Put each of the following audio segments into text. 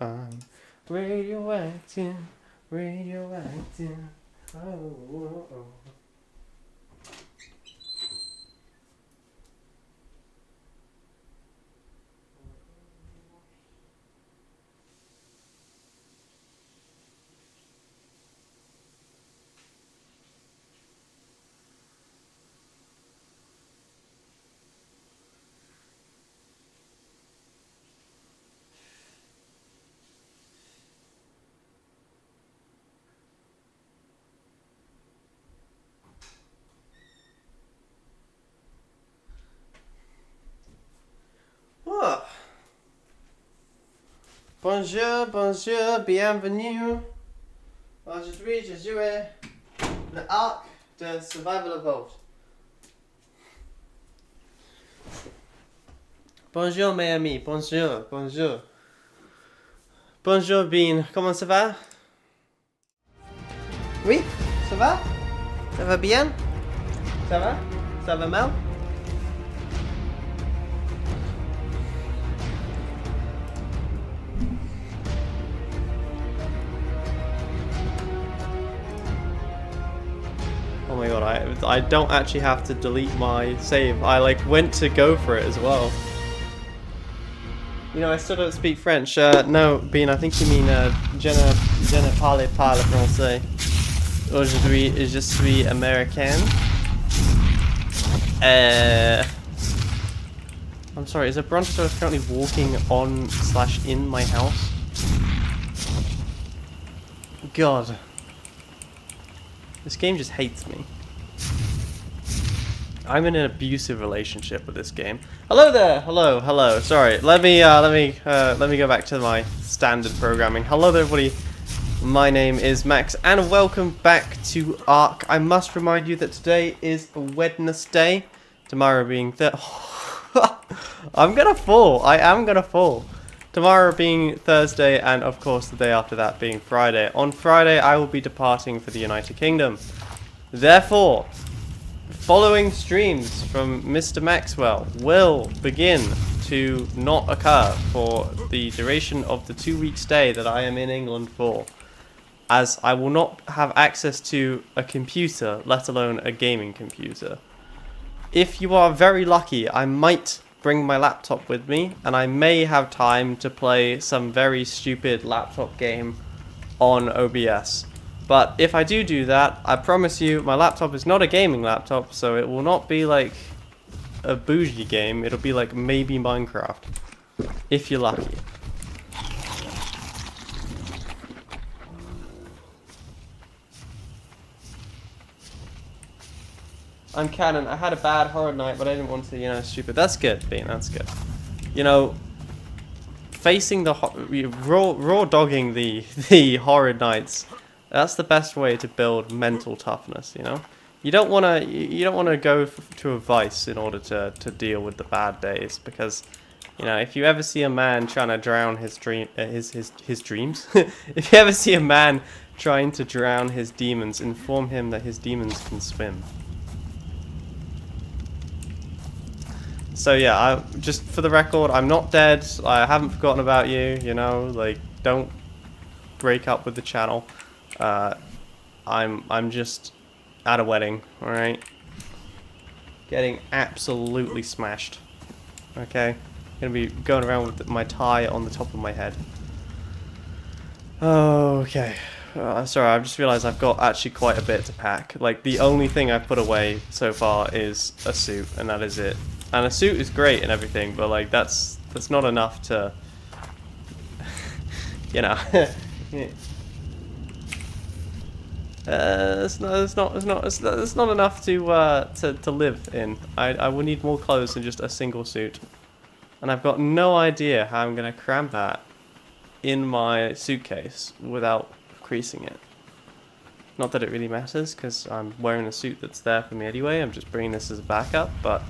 I'm radioactive, radioactive. Oh, oh, oh. Oh. Bonjour, bonjour, bienvenue. Aujourd'hui, je jouais le arc de Survival Evolved. Bonjour mes amis, bonjour, bonjour. Bonjour Bean, comment ça va? Oui, ça va? Ça va bien? Ça va? Ça va mal? Oh my god, I don't actually have to delete my save. I like went to go for it as well. You know, I still don't speak French. No, Bean, I think you mean je ne parle pas le français. Aujourd'hui, je suis américain. I'm sorry, is a brontosaurus currently walking on / in my house? God. This game just hates me. I'm in an abusive relationship with this game. Hello there. Hello, hello. Sorry. Let me go back to my standard programming. Hello there, everybody. My name is Max, and welcome back to Ark. I must remind you that today is Wednesday. Tomorrow being I'm gonna fall. I am gonna fall. Tomorrow being Thursday, and of course the day after that being Friday. On Friday, I will be departing for the United Kingdom. Therefore, following streams from Mr. Maxwell will begin to not occur for the duration of the 2-week stay that I am in England for, as I will not have access to a computer, let alone a gaming computer. If you are very lucky, I might bring my laptop with me, and I may have time to play some very stupid laptop game on OBS. But if I do that, I promise you my laptop is not a gaming laptop, so it will not be like a bougie game. It'll be like maybe Minecraft, if you're lucky. I'm canon. I had a bad horror night, but I didn't want to, you know, stupid. That's good, Bean. That's good. You know, facing the raw dogging the horror nights. That's the best way to build mental toughness. You know, you don't wanna go to a vice in order to deal with the bad days, because, you know, if you ever see a man trying to drown his dreams, if you ever see a man trying to drown his demons, inform him that his demons can swim. So yeah, just for the record, I'm not dead. I haven't forgotten about you. You know, like, don't break up with the channel. I'm just at a wedding, all right? Getting absolutely smashed. Okay, gonna be going around with my tie on the top of my head. Okay. Sorry, I've just realised I've got actually quite a bit to pack. Like, the only thing I've put away so far is a suit, and that is it. And a suit is great and everything, but like that's not enough to, you know. It's not enough to live in. I will need more clothes than just a single suit, and I've got no idea how I'm gonna cram that in my suitcase without creasing it. Not that it really matters, because I'm wearing a suit that's there for me anyway. I'm just bringing this as a backup, but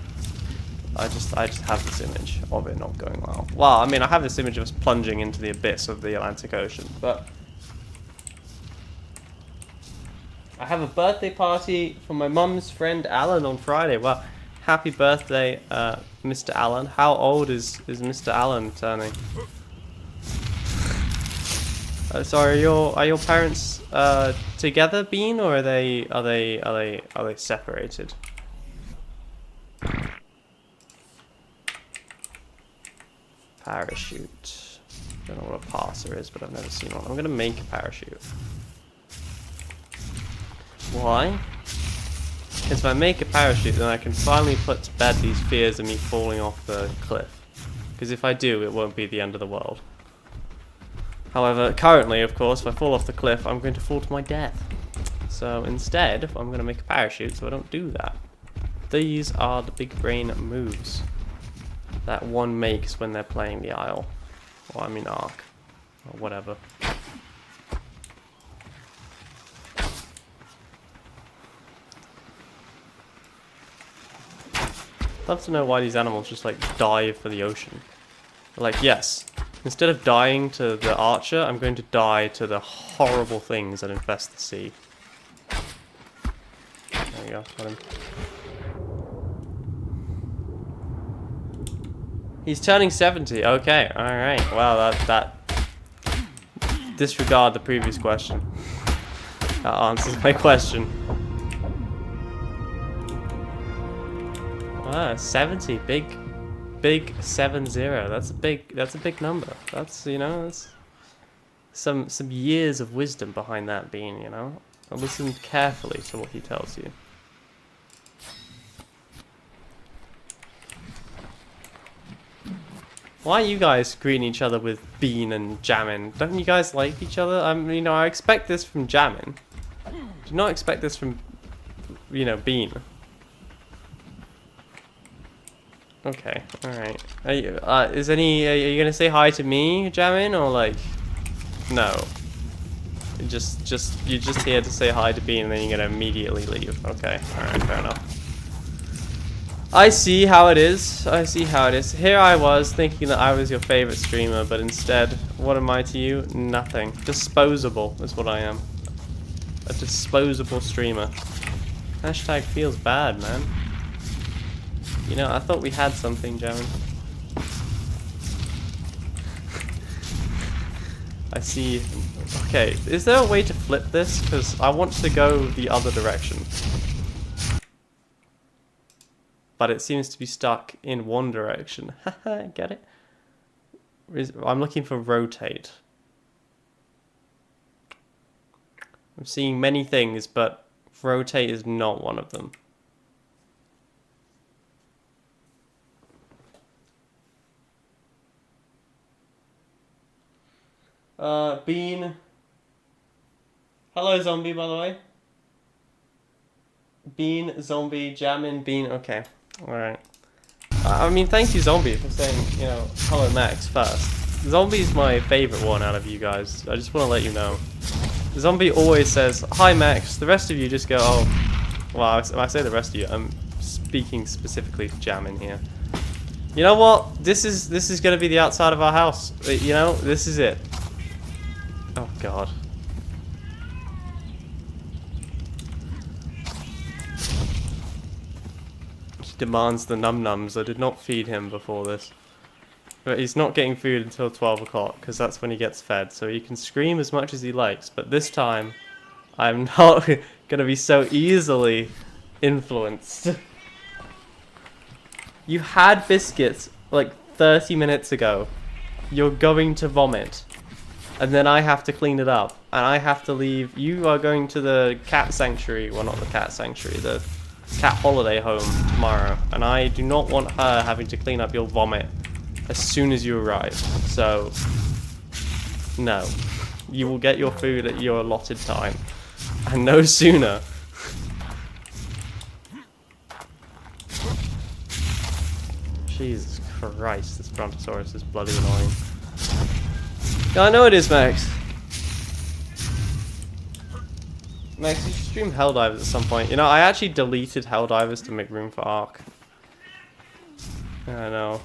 I just have this image of it not going well. Well, I mean, I have this image of us plunging into the abyss of the Atlantic Ocean, but I have a birthday party for my mum's friend Alan on Friday. Well, happy birthday, Mr. Alan. How old is Mr. Alan turning? Sorry, are your parents together, Bean, or are they separated? Parachute. Don't know what a passer is, but I've never seen one. I'm gonna make a parachute. Why? Because if I make a parachute, then I can finally put to bed these fears of me falling off the cliff. Because if I do, it won't be the end of the world. However, currently, of course, if I fall off the cliff, I'm going to fall to my death. So instead, I'm going to make a parachute so I don't do that. These are the big brain moves that one makes when they're playing the Isle. Or I mean Ark. Or whatever. I'd love to know why these animals just like dive for the ocean. Like, yes, instead of dying to the archer, I'm going to die to the horrible things that infest the sea. There you go, got him. He's turning 70. Okay, alright. Wow, that disregard the previous question. That answers my question. Ah, 70. Big 70. That's a big number. That's, you know, that's some years of wisdom behind that Bean, you know. I listen carefully to what he tells you. Why are you guys greeting each other with Bean and Jammin? Don't you guys like each other? You know, I expect this from Jammin. Do not expect this from, you know, Bean. Okay, alright. Are you gonna say hi to me, Jammin, or like, no? You're just here to say hi to Bean and then you're gonna immediately leave. Okay, alright, fair enough. I see how it is. I see how it is. Here I was thinking that I was your favorite streamer, but instead, what am I to you? Nothing. Disposable is what I am. A disposable streamer. Hashtag feels bad, man. You know, I thought we had something, Jammin. I see. Okay, is there a way to flip this? Because I want to go the other direction. But it seems to be stuck in one direction. Haha, get it? I'm looking for rotate. I'm seeing many things, but rotate is not one of them. Bean. Hello, zombie, by the way. Bean, zombie, Jammin, Bean. Okay, alright. I mean, thank you, Zombie, for saying, you know, hello, Max, first. Zombie's my favorite one out of you guys. I just want to let you know. Zombie always says, hi, Max. The rest of you just go, oh. Well, when I say the rest of you, I'm speaking specifically to Jammin here. You know what? This is going to be the outside of our house. You know, this is it. Oh, God. He demands the num-nums. I did not feed him before this. But he's not getting food until 12 o'clock, because that's when he gets fed. So he can scream as much as he likes. But this time, I'm not going to be so easily influenced. You had biscuits like 30 minutes ago. You're going to vomit. And then I have to clean it up. And I have to leave. You are going to the cat sanctuary. Well, not the cat sanctuary. The cat holiday home tomorrow. And I do not want her having to clean up your vomit as soon as you arrive. So, no. You will get your food at your allotted time. And no sooner. Jesus Christ, this Brontosaurus is bloody annoying. Yeah, I know it is, Max. Max, you should stream Helldivers at some point. You know, I actually deleted Helldivers to make room for Ark. I know.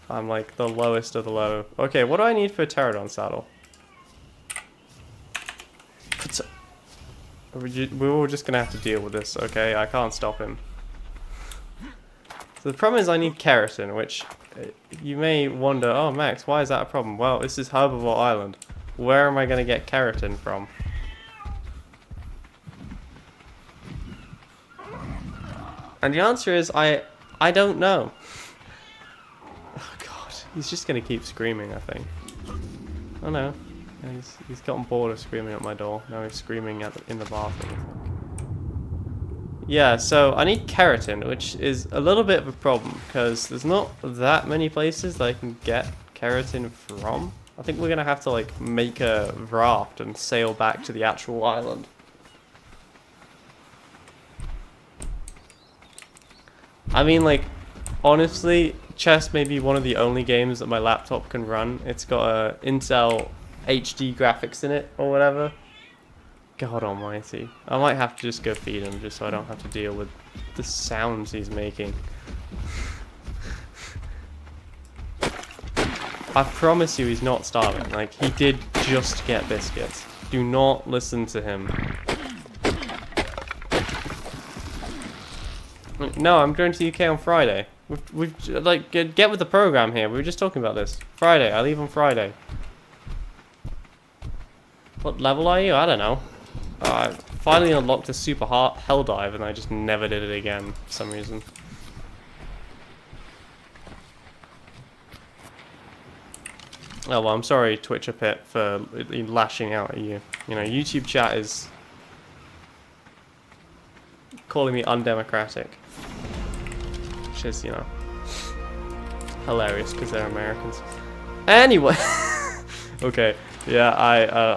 I'm like the lowest of the low. Okay, what do I need for a Pterodon saddle? We're all just gonna have to deal with this, okay? I can't stop him. So the problem is I need keratin, which you may wonder, oh Max, why is that a problem? Well, this is Herbivore Island. where am I going to get keratin from? And the answer is I don't know. Oh god, he's just going to keep screaming, I think. Oh no. Yeah, he's gotten bored of screaming at my door. Now he's screaming in the bathroom. Yeah, so I need keratin, which is a little bit of a problem because there's not that many places that I can get keratin from. I think we're gonna have to like make a raft and sail back to the actual island. I mean, like, honestly, chess may be one of the only games that my laptop can run. It's got a Intel HD graphics in it or whatever. God almighty. I might have to just go feed him just so I don't have to deal with the sounds he's making. I promise you he's not starving. Like, he did just get biscuits. Do not listen to him. No, I'm going to the UK on Friday. We've like, get with the program here. We were just talking about this. Friday. I leave on Friday. What level are you? I don't know. I finally unlocked a super hard hell dive and I just never did it again for some reason. Oh well, I'm sorry, Twitcher Pit, for lashing out at you. You know, YouTube chat is calling me undemocratic, which is, you know, hilarious because they're Americans. Anyway, okay. Yeah,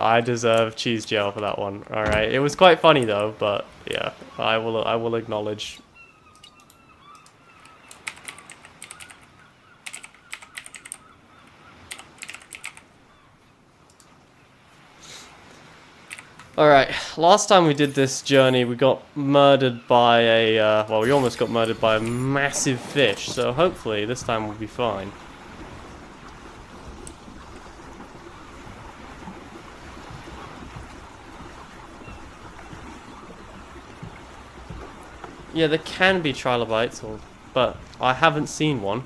I deserve cheese gel for that one. All right, it was quite funny though, but yeah, I will acknowledge. All right, last time we did this journey, we got murdered by a well, we almost got murdered by a massive fish. So hopefully this time we'll be fine. Yeah, there can be trilobites, but I haven't seen one.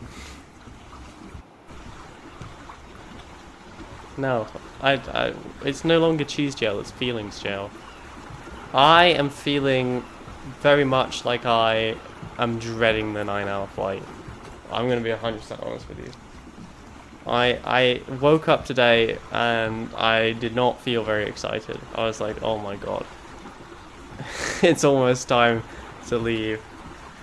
No, it's no longer cheese gel, it's feelings gel. I am feeling very much like I am dreading the 9-hour flight. I'm going to be 100% honest with you. I woke up today and I did not feel very excited. I was like, oh my god. It's almost time to leave.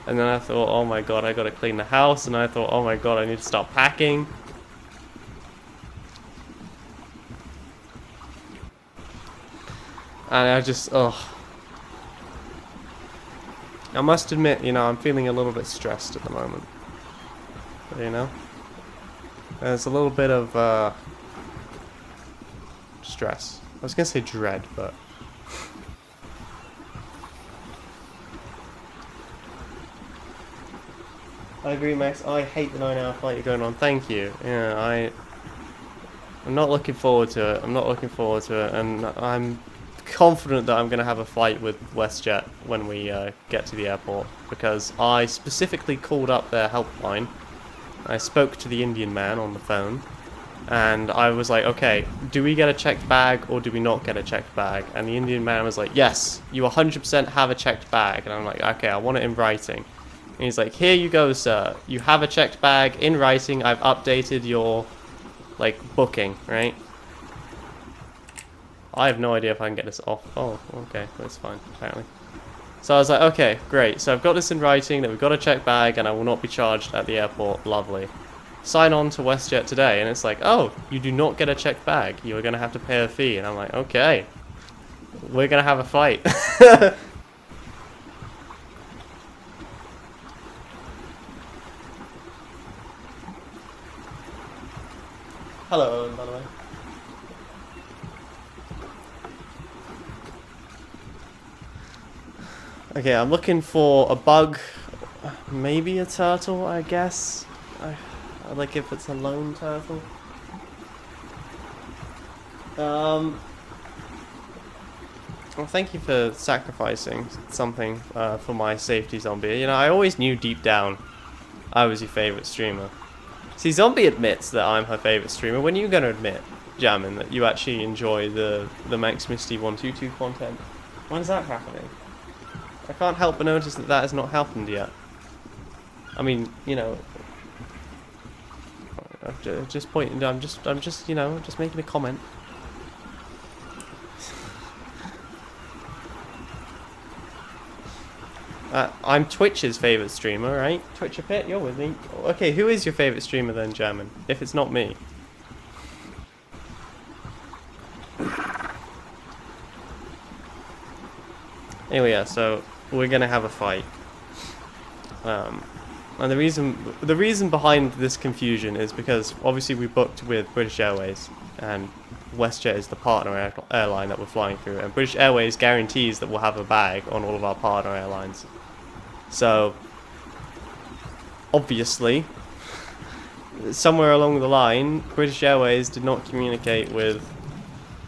And then I thought, oh my god, I gotta clean the house. And I thought, oh my god, I need to start packing. And I just, ugh. I must admit, you know, I'm feeling a little bit stressed at the moment. You know? There's a little bit of, stress. I was gonna say dread, but... I agree, Max. I hate the 9-hour flight you're going on. Thank you. Yeah, I'm not looking forward to it. I'm not looking forward to it, and I'm confident that I'm going to have a fight with WestJet when we get to the airport, because I specifically called up their helpline. I spoke to the Indian man on the phone, and I was like, okay, do we get a checked bag or do we not get a checked bag? And the Indian man was like, yes, you 100% have a checked bag. And I'm like, okay, I want it in writing. And he's like, here you go, sir. You have a checked bag in writing. I've updated your, like, booking, right? I have no idea if I can get this off. Oh, okay, that's fine, apparently. So I was like, okay, great. So I've got this in writing that we've got a checked bag and I will not be charged at the airport. Lovely. Sign on to WestJet today. And it's like, oh, you do not get a checked bag. You are going to have to pay a fee. And I'm like, okay. We're going to have a fight. Hello, Owen, by the way. Okay, I'm looking for a bug, maybe a turtle, I guess. I like if it's a lone turtle. Well, thank you for sacrificing something for my safety, Zombie. You know, I always knew deep down I was your favorite streamer. See, Zombie admits that I'm her favorite streamer. When are you going to admit? Jammin, that you actually enjoy the Max Misty 122 content. When's that happening? I can't help but notice that has not happened yet. I mean, you know, I'm just pointing. I'm just, you know, just making a comment. I'm Twitch's favourite streamer, right? Twitcher Pit, you're with me. Okay, who is your favourite streamer then, German? If it's not me. Anyway, yeah, so we're gonna have a fight. And the reason behind this confusion is because obviously we booked with British Airways, and WestJet is the partner airline that we're flying through, and British Airways guarantees that we'll have a bag on all of our partner airlines. So, obviously, somewhere along the line, British Airways did not communicate with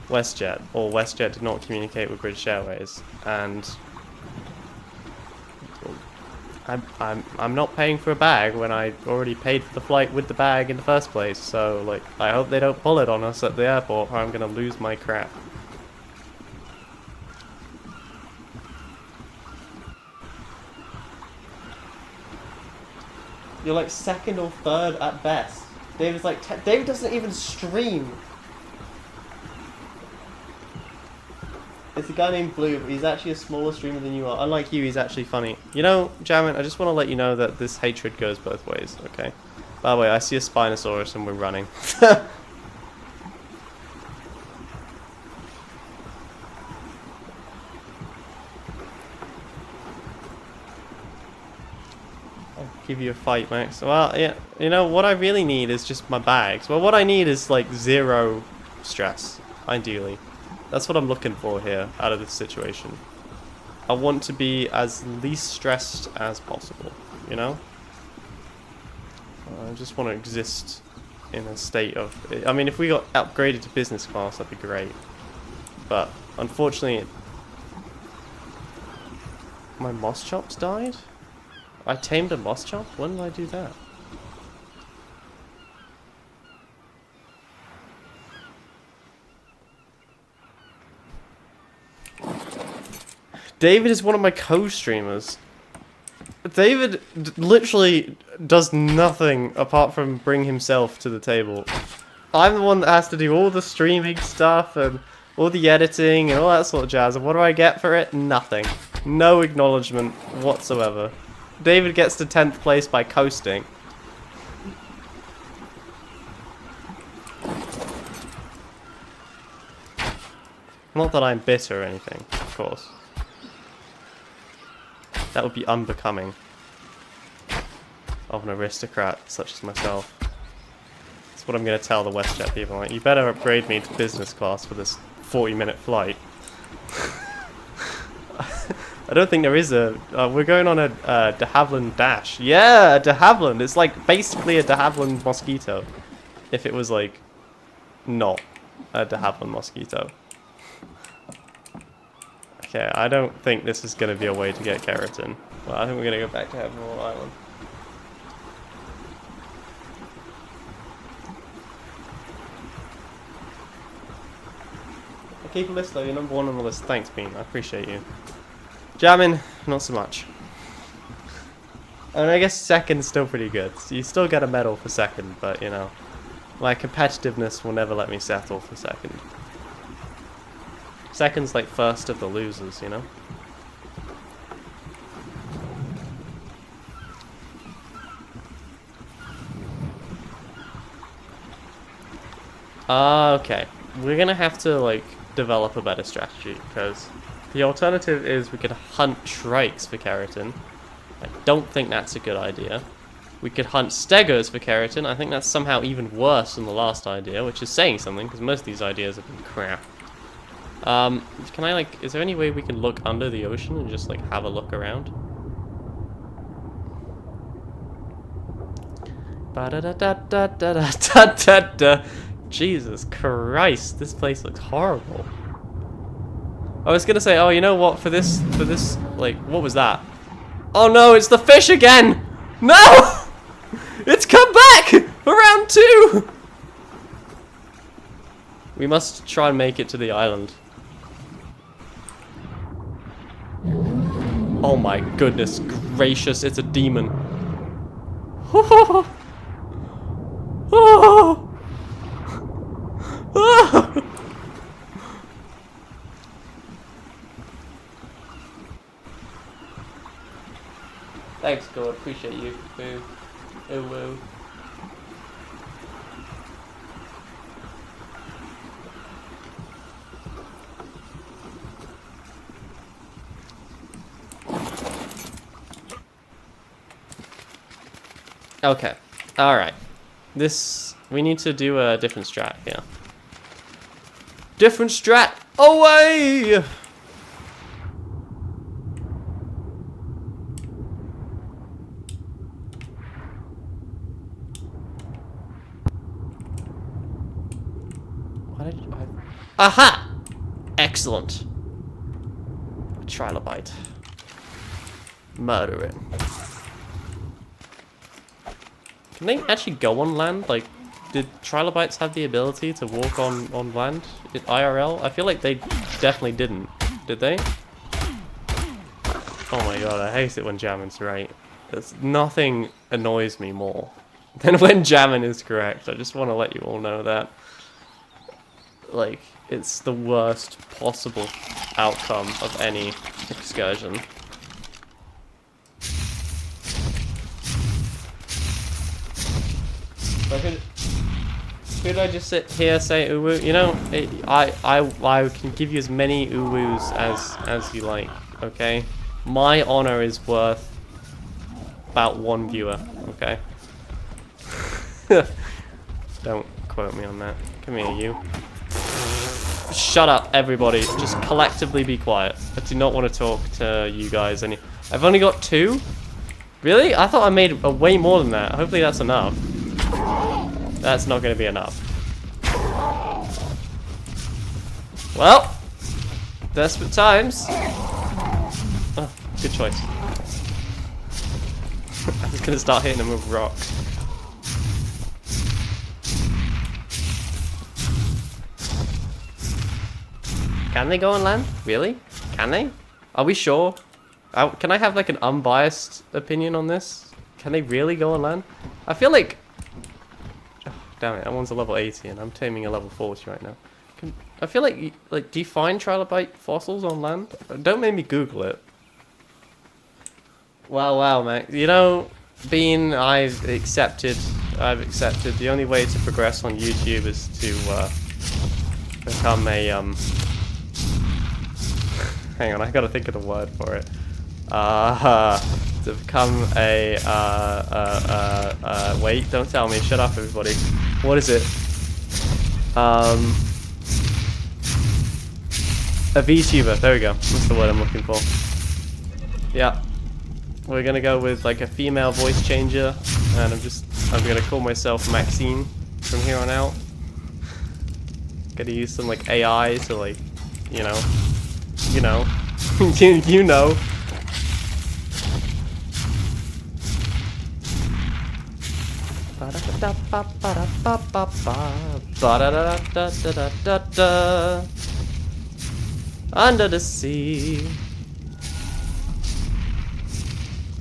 WestJet, or WestJet did not communicate with British Airways, and I'm not paying for a bag when I already paid for the flight with the bag in the first place. So, like, I hope they don't pull it on us at the airport, or I'm gonna lose my crap. You're like second or third at best. David's like, David doesn't even stream. It's a guy named Blue, but he's actually a smaller streamer than you are. Unlike you, he's actually funny. You know, Jamin, I just want to let you know that this hatred goes both ways, okay? By the way, I see a Spinosaurus and we're running. Give you a fight, Max. Well, yeah, you know, what I really need is just my bags. Well, what I need is, like, 0 stress, ideally. That's what I'm looking for here, out of this situation. I want to be as least stressed as possible, you know? I just want to exist in a state of... I mean, if we got upgraded to business class, that'd be great. But, unfortunately... My moss chops died? I tamed a moss chop? When did I do that? David is one of my co-streamers. David literally does nothing apart from bring himself to the table. I'm the one that has to do all the streaming stuff and all the editing and all that sort of jazz. And what do I get for it? Nothing. No acknowledgement whatsoever. David gets to 10th place by coasting. Not that I'm bitter or anything, of course. That would be unbecoming of an aristocrat such as myself. That's what I'm going to tell the WestJet people. Like, you better upgrade me to business class for this 40-minute flight. I don't think there is a... we're going on a de Havilland Dash. Yeah, a de Havilland. It's like basically a de Havilland Mosquito. If it was like not a de Havilland Mosquito. Okay, I don't think this is going to be a way to get keratin. Well, I think we're going to go back to Herbivore Island. I'll keep a list though, you're number 1 on the list. Thanks, Bean, I appreciate you. Jamming, not so much. And I guess second's still pretty good. So you still get a medal for second, but you know, my competitiveness will never let me settle for second. Second's like first of the losers, you know? Okay. We're gonna have to, like, develop a better strategy, because the alternative is we could hunt shrikes for keratin. I don't think that's a good idea. We could hunt stegos for keratin. I think that's somehow even worse than the last idea, which is saying something, because most of these ideas have been crap. Can I, like, is there any way we can look under the ocean and just, like, have a look around? Jesus Christ, this place looks horrible. I was gonna say, oh, you know what, for this, like, what was that? Oh no, it's the fish again! No! It's come back! For round 2! We must try and make it to the island. Oh my goodness gracious, it's a demon. Thanks, God. Appreciate you. Boo. Oh, woo. Okay. Alright. We need to do a different strat here. Different strat! Away! What did Aha! Excellent. A trilobite. Murder it. Can they actually go on land? Like, did trilobites have the ability to walk on land? IRL? I feel like they definitely didn't. Did they? Oh my god, I hate it when Jammin's right. Nothing annoys me more than when Jammin is correct. I just want to let you all know that. Like, it's the worst possible outcome of any excursion. But could I just sit here say uwu? You know, I can give you as many uwus as you like. Okay, my honor is worth about 1 viewer. Okay. Don't quote me on that. Come here, you. Shut up, everybody. Just collectively be quiet. I do not want to talk to you guys. I've only got 2. Really? I thought I made way more than that. Hopefully that's enough. That's not going to be enough. Well, desperate times. Oh, good choice. I'm just going to start hitting them with rocks. Can they go on land? Really? Can they? Are we sure? Can I have like an unbiased opinion on this? Can they really go on land? I feel like... Oh, damn it, that one's a level 80 and I'm taming a level 40 right now. I feel like do you find trilobite fossils on land? Don't make me Google it. Wow, Max. You know, I've accepted the only way to progress on YouTube is to become a hang on, I gotta think of the word for it. To become a wait, don't tell me, shut up everybody. What is it? A VTuber, there we go. That's the word I'm looking for. Yeah. We're gonna go with like a female voice changer, and I'm gonna call myself Maxine from here on out. Gonna use some like AI to like, you know, you know. Under the sea.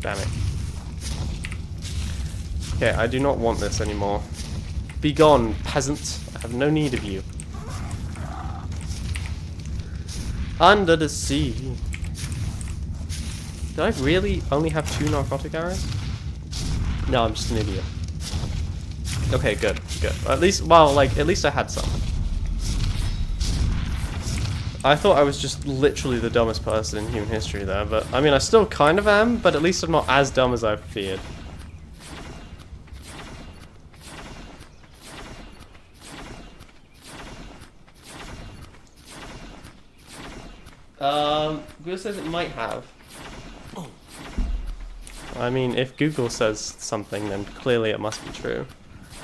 Damn it. Okay, I do not want this anymore. Be gone, peasant. I have no need of you. Under the sea. Did I really only have 2 narcotic arrows? No, I'm just an idiot. Okay, good. At least, well, like, at least I had some. I thought I was just literally the dumbest person in human history there, but I mean, I still kind of am, but at least I'm not as dumb as I feared. Google says it might have. I mean, if Google says something, then clearly it must be true.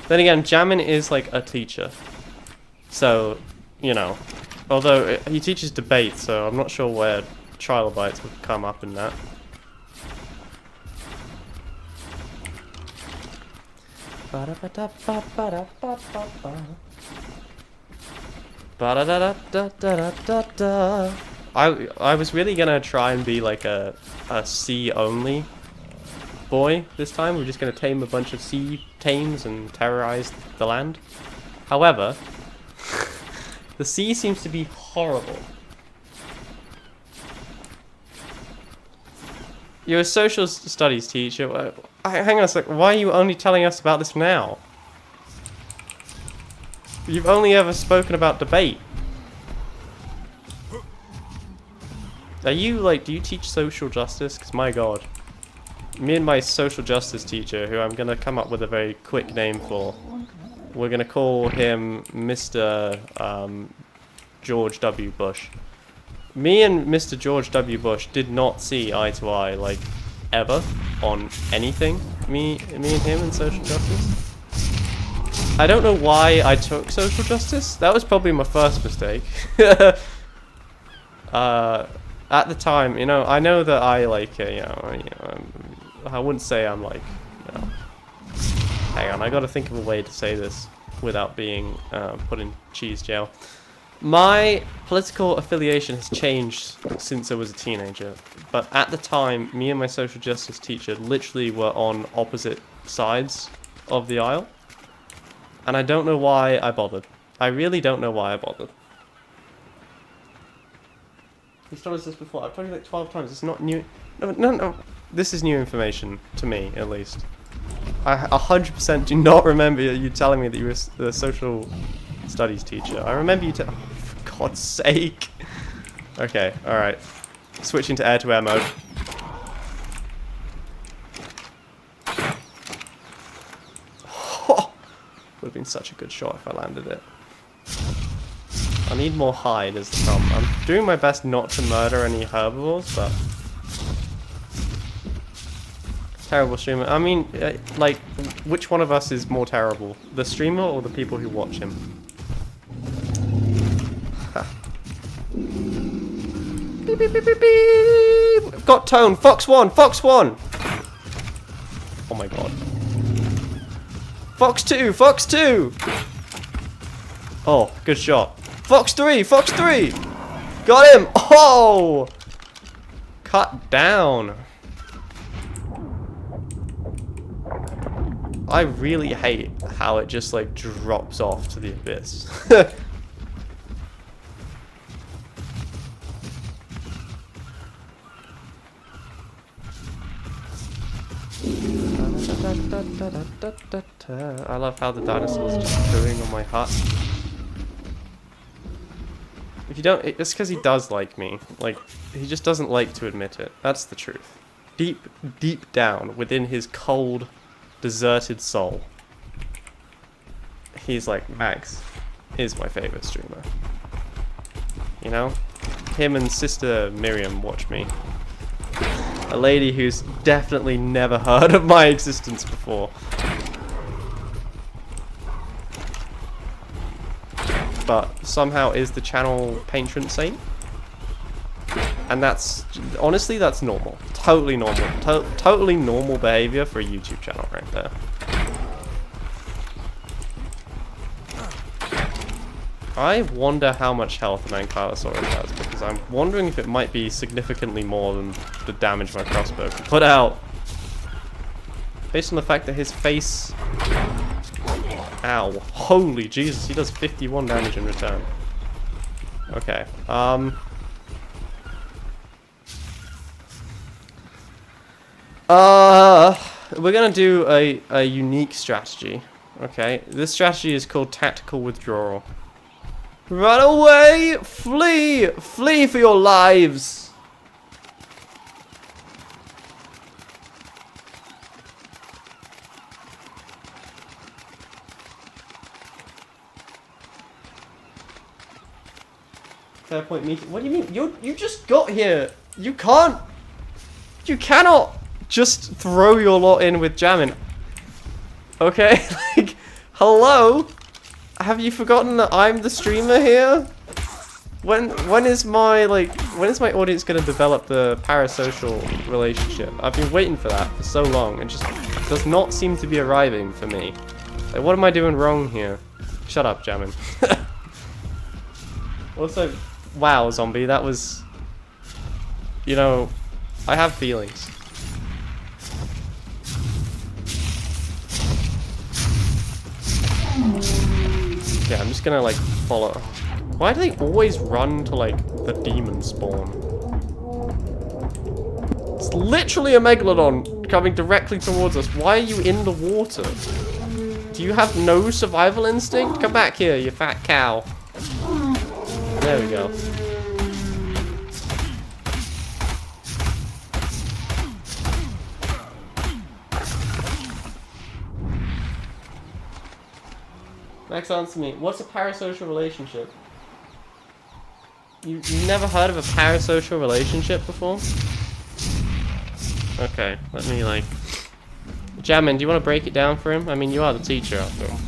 Then again, Jammin is like a teacher. So, you know. Although, he teaches debate, so I'm not sure where trilobites would come up in that. Ba-da-da-da-da-da-da-da. I was really gonna try and be like a sea only boy this time. We're just gonna tame a bunch of sea tames and terrorize the land. However, the sea seems to be horrible. You're a social studies teacher. Hang on a sec. Why are you only telling us about this now? You've only ever spoken about debate. Are you like, do you teach social justice? Because my god. Me and my social justice teacher, who I'm going to come up with a very quick name for, we're going to call him Mr. George W. Bush. Me and Mr. George W. Bush did not see eye to eye, like, ever, on anything. Me and him in social justice. I don't know why I took social justice. That was probably my first mistake. At the time, you know, I know that I like, I wouldn't say I'm like, you know. Hang on, I gotta think of a way to say this without being put in cheese jail. My political affiliation has changed since I was a teenager, but at the time, me and my social justice teacher literally were on opposite sides of the aisle. And I don't know why I bothered. I really don't know why I bothered. He's told us this before. I've told you like 12 times. It's not new. No. This is new information to me, at least. I 100% do not remember you telling me that you were the social studies teacher. I remember you telling... Oh, for God's sake. Okay, alright. Switching to air-to-air mode. Would have been such a good shot if I landed it. I need more hide is the problem. I'm doing my best not to murder any herbivores, but... Terrible streamer. I mean, like, which one of us is more terrible? The streamer or the people who watch him? Beep, beep, beep, beep, beep. I've got tone. Fox 1! Fox 1! Oh my god. Fox 2! Fox 2! Oh, good shot. Fox 3! Fox 3! Got him! Oh! Cut down. I really hate how it just like drops off to the abyss. I love how the dinosaur's just chewing on my hut. If you don't, it's because he does like me. Like, he just doesn't like to admit it. That's the truth. Deep, deep down within his cold, deserted soul, he's like, Max is my favorite streamer. You know? Him and Sister Miriam watch me. A lady who's definitely never heard of my existence before. But somehow is the channel patron saint. And that's, honestly, that's normal. Totally normal. Totally normal behavior for a YouTube channel right there. I wonder how much health an Ankylosaurus has, because I'm wondering if it might be significantly more than the damage my crossbow can put out. Based on the fact that his face... Ow. Holy Jesus, he does 51 damage in return. Okay, we're gonna do a unique strategy, okay? This strategy is called tactical withdrawal. Run away! Flee! Flee for your lives! Fair point meeting. What do you mean? You just got here. You can't. You cannot just throw your lot in with jamming. Okay? Like, hello? Have you forgotten that I'm the streamer here? When is my audience gonna develop the parasocial relationship? I've been waiting for that for so long and just does not seem to be arriving for me. Like, what am I doing wrong here? Shut up, Jammin. Also, wow, zombie, that was... You know, I have feelings. Yeah, I'm just gonna, like, follow... Why do they always run to, like, the demon spawn? It's literally a megalodon coming directly towards us. Why are you in the water? Do you have no survival instinct? Come back here, you fat cow. There we go. Max, answer me. What's a parasocial relationship? You never heard of a parasocial relationship before? Okay, let me like... Jammin, do you want to break it down for him? I mean, you are the teacher after all.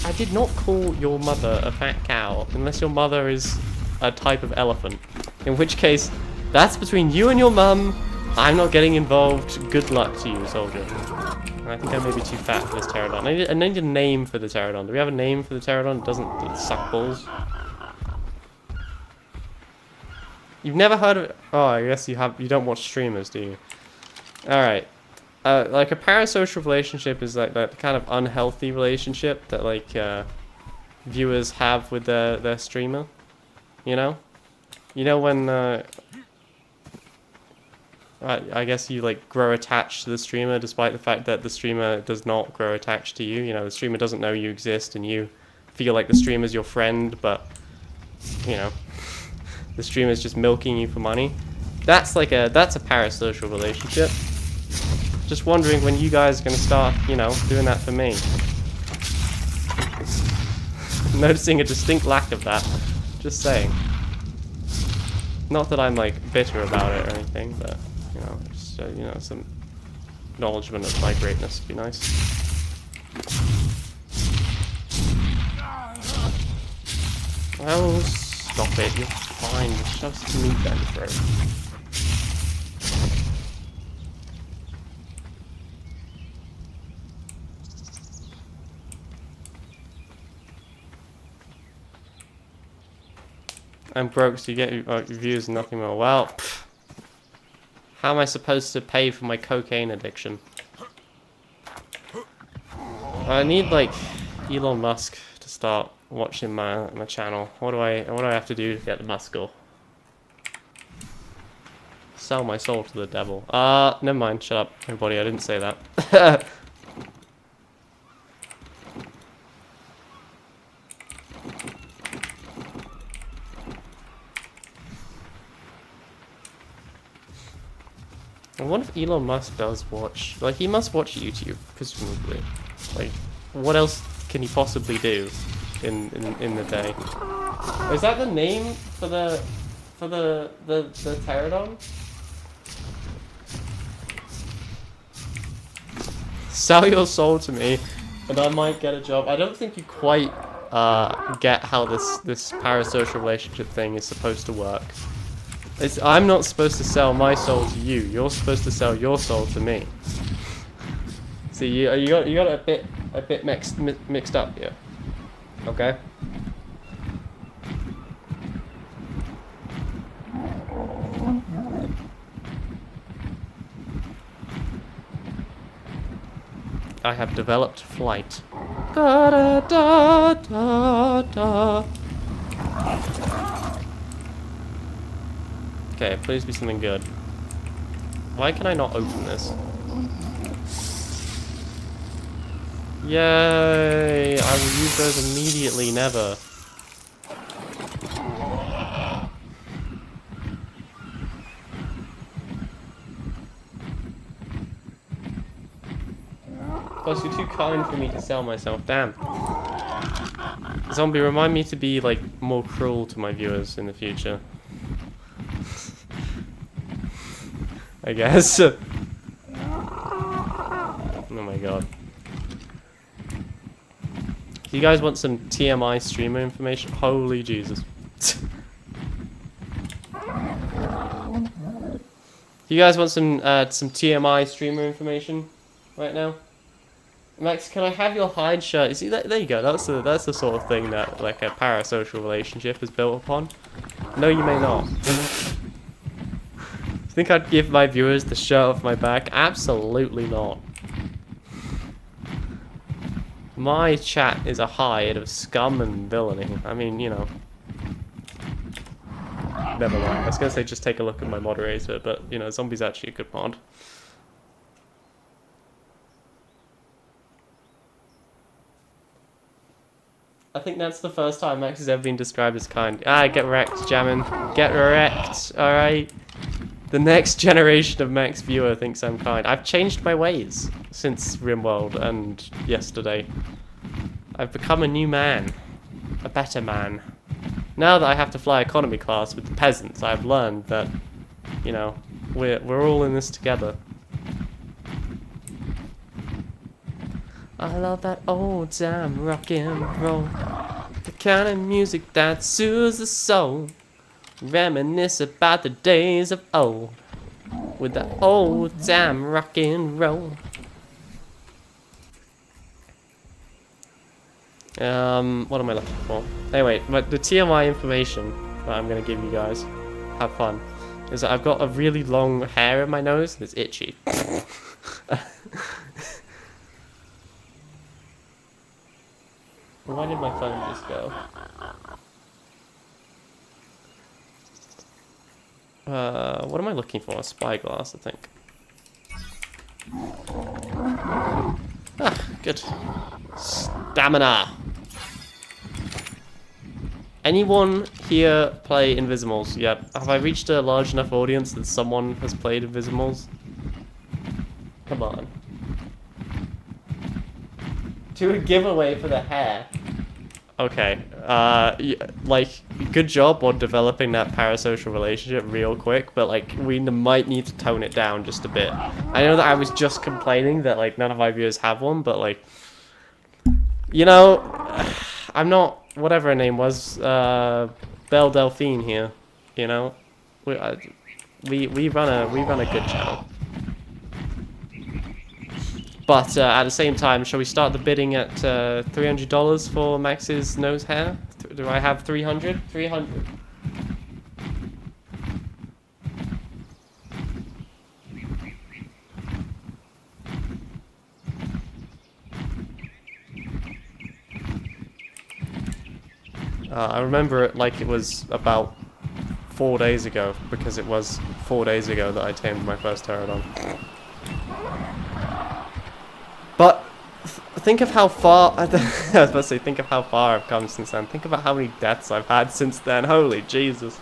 I did not call your mother a fat cow, unless your mother is a type of elephant. In which case, that's between you and your mum. I'm not getting involved. Good luck to you, soldier. I think I may be too fat for this pterodon. I need a name for the pterodon. Do we have a name for the pterodon? It doesn't suck balls. You've never heard of it? Oh, I guess you have. You don't watch streamers, do you? Alright. Like a parasocial relationship is like that kind of unhealthy relationship that like viewers have with their streamer. You know? You know when I guess you like grow attached to the streamer despite the fact that the streamer does not grow attached to you. You know, the streamer doesn't know you exist and you feel like the streamer's your friend, but you know, the streamer's just milking you for money. That's a parasocial relationship. Just wondering when you guys are gonna start, you know, doing that for me. Noticing a distinct lack of that. Just saying. Not that I'm like bitter about it or anything, but you know, just you know, some acknowledgement of my greatness would be nice. Oh, stop it! You're fine. Just shove some meat down your throat. I'm broke, so you get your views and nothing more. Well, pff, how am I supposed to pay for my cocaine addiction? I need like Elon Musk to start watching my channel. What do I have to do to get the muscle? Sell my soul to the devil. Never mind. Shut up, everybody. I didn't say that. I wonder if Elon Musk does watch, like he must watch YouTube, presumably. Like, what else can he possibly do in the day? Is that the name for the pterodon? Sell your soul to me, and I might get a job. I don't think you quite get how this parasocial relationship thing is supposed to work. I'm not supposed to sell my soul to you. You're supposed to sell your soul to me. See, you got a bit mixed up here. Okay. I have developed flight. Da da da da da. Okay, please be something good. Why can I not open this? Yay! I will use those immediately, never. Plus, you're too kind for me to sell myself. Damn. Zombie, remind me to be, like, more cruel to my viewers in the future. I guess. Oh my god. Do you guys want some TMI streamer information? Holy Jesus. You guys want some TMI streamer information right now? Max, can I have your hide shirt? You see, there you go. That's the sort of thing that like a parasocial relationship is built upon. No, you may not. Think I'd give my viewers the shirt off my back? Absolutely not. My chat is a hide of scum and villainy. I mean, you know. Never mind. I was gonna say just take a look at my moderator, but you know, Zombie's actually a good mod. I think that's the first time Max has ever been described as kind. Ah, get wrecked, Jammin. Get wrecked, alright? The next generation of Max viewer thinks I'm kind. I've changed my ways since RimWorld and yesterday. I've become a new man. A better man. Now that I have to fly economy class with the peasants, I've learned that, you know, we're all in this together. I love that old time rock and roll. The kind of music that soothes the soul. Reminisce about the days of old. With the old time rock and roll. What am I looking for? Anyway, the TMI information that I'm gonna give you guys, have fun, is that I've got a really long hair in my nose and it's itchy. Why did my phone just go? What am I looking for? A spyglass, I think. Ah, good. Stamina! Anyone here play Invisimals yet? Have I reached a large enough audience that someone has played Invisimals? Come on. Do a giveaway for the hair. Okay. Like, good job on developing that parasocial relationship real quick, but like, we might need to tone it down just a bit. I know that I was just complaining that like none of my viewers have one, but like, you know, I'm not whatever her name was, Belle Delphine here. You know, we run a good channel. But at the same time, shall we start the bidding at $300 for Max's nose hair? Do I have 300? 300. I remember it like it was about 4 days ago, because it was 4 days ago that I tamed my first pterodon. But think of how far, I was about to say, think of how far I've come since then. Think about how many deaths I've had since then. Holy Jesus.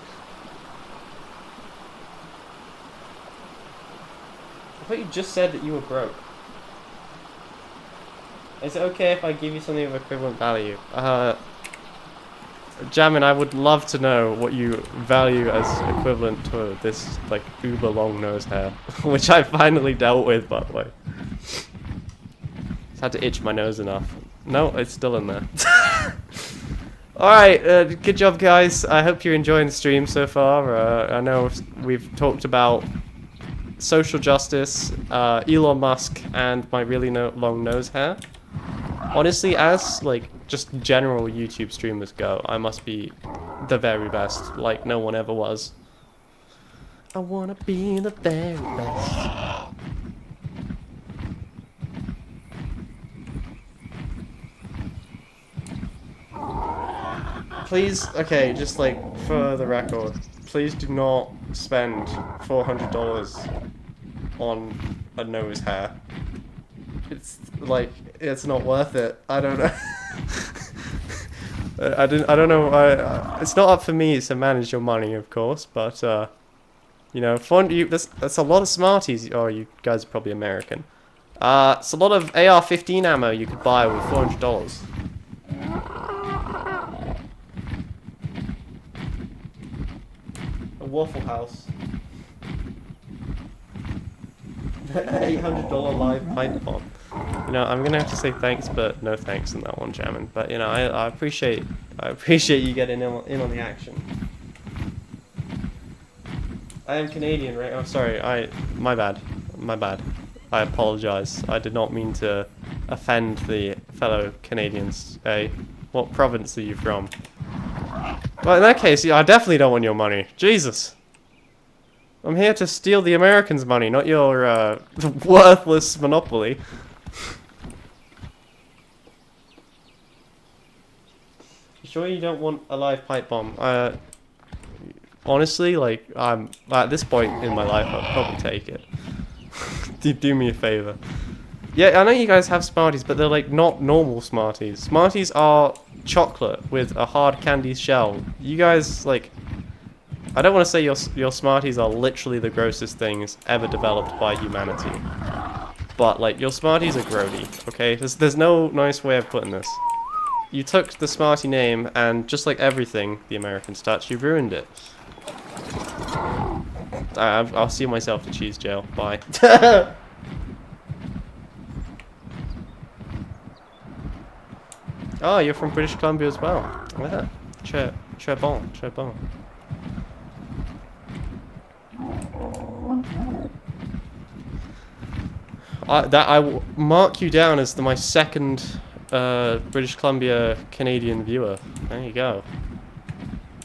I thought you just said that you were broke. Is it okay if I give you something of equivalent value? Jamin, I would love to know what you value as equivalent to this, like, uber long nose hair. Which I finally dealt with, by the way. Had to itch my nose enough. No, it's still in there. Alright, good job guys. I hope you're enjoying the stream so far. I know we've talked about social justice, Elon Musk, and my really long nose hair. Honestly, as like just general YouTube streamers go, I must be the very best, like no one ever was. I wanna be the very best. Please, okay, just like for the record, please do not spend $400 on a nose hair. It's like, it's not worth it. I don't know. I don't know. It's not up for me to manage your money, of course, but you know, that's a lot of Smarties. Oh, you guys are probably American. It's a lot of AR-15 ammo you could buy with $400. A Waffle House. $800 live pint bomb. You know, I'm gonna have to say thanks, but no thanks on that one, Jamin. But you know, I appreciate you getting in on the action. I am Canadian, right? Oh, sorry. My bad. I apologize. I did not mean to offend the fellow Canadians. Hey, what province are you from? Well, in that case, yeah, I definitely don't want your money. Jesus. I'm here to steal the Americans' money, not your worthless monopoly. You sure you don't want a live pipe bomb? Honestly, like, at this point in my life, I'll probably take it. Do me a favor. Yeah, I know you guys have Smarties, but they're like not normal Smarties. Smarties are chocolate with a hard candy shell. You guys, like, I don't want to say your Smarties are literally the grossest things ever developed by humanity. But, like, your Smarties are grody, okay? There's no nice way of putting this. You took the Smartie name, and just like everything the Americans touch, you ruined it. I'll see myself in cheese jail. Bye. Oh, you're from British Columbia as well. Yeah. Très bon, très bon. I will mark you down as my second British Columbia Canadian viewer. There you go.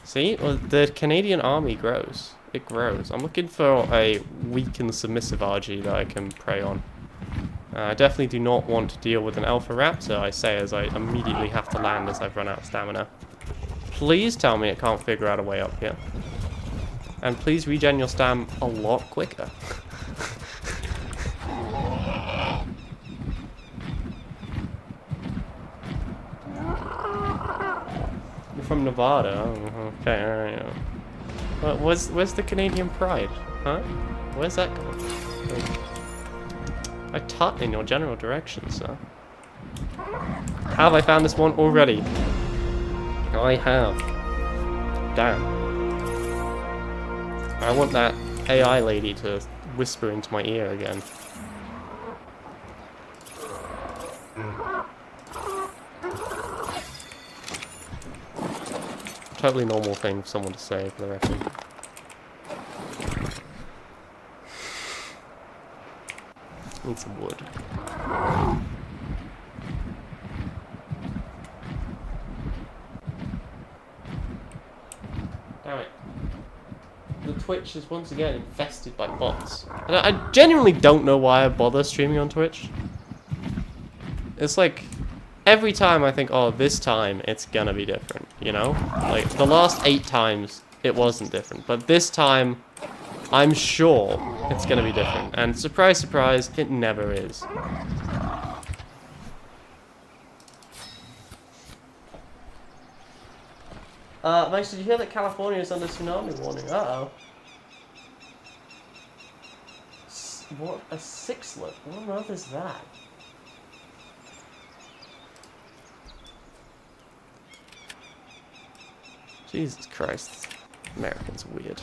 See, well, the Canadian army grows. It grows. I'm looking for a weak and submissive RG that I can prey on. I definitely do not want to deal with an Alpha Raptor, I say, as I immediately have to land as I've run out of stamina. Please tell me it can't figure out a way up here. And please regen your stam a lot quicker. You're from Nevada? Oh, okay, alright. Well, where's the Canadian pride? Huh? Where's that going? I tut in your general direction, sir. Have I found this one already? I have. Damn. I want that AI lady to whisper into my ear again. Totally normal thing for someone to say, for the record. Need some wood. Damn it. The Twitch is once again infested by bots. And I genuinely don't know why I bother streaming on Twitch. It's like, every time I think, oh, this time it's gonna be different, you know? Like, the last 8 times it wasn't different, but this time I'm sure it's gonna be different. And surprise, surprise, it never is. Max, did you hear that California is under tsunami warning? Uh-oh. What? A 6-lip? What on earth is that? Jesus Christ. Americans are weird.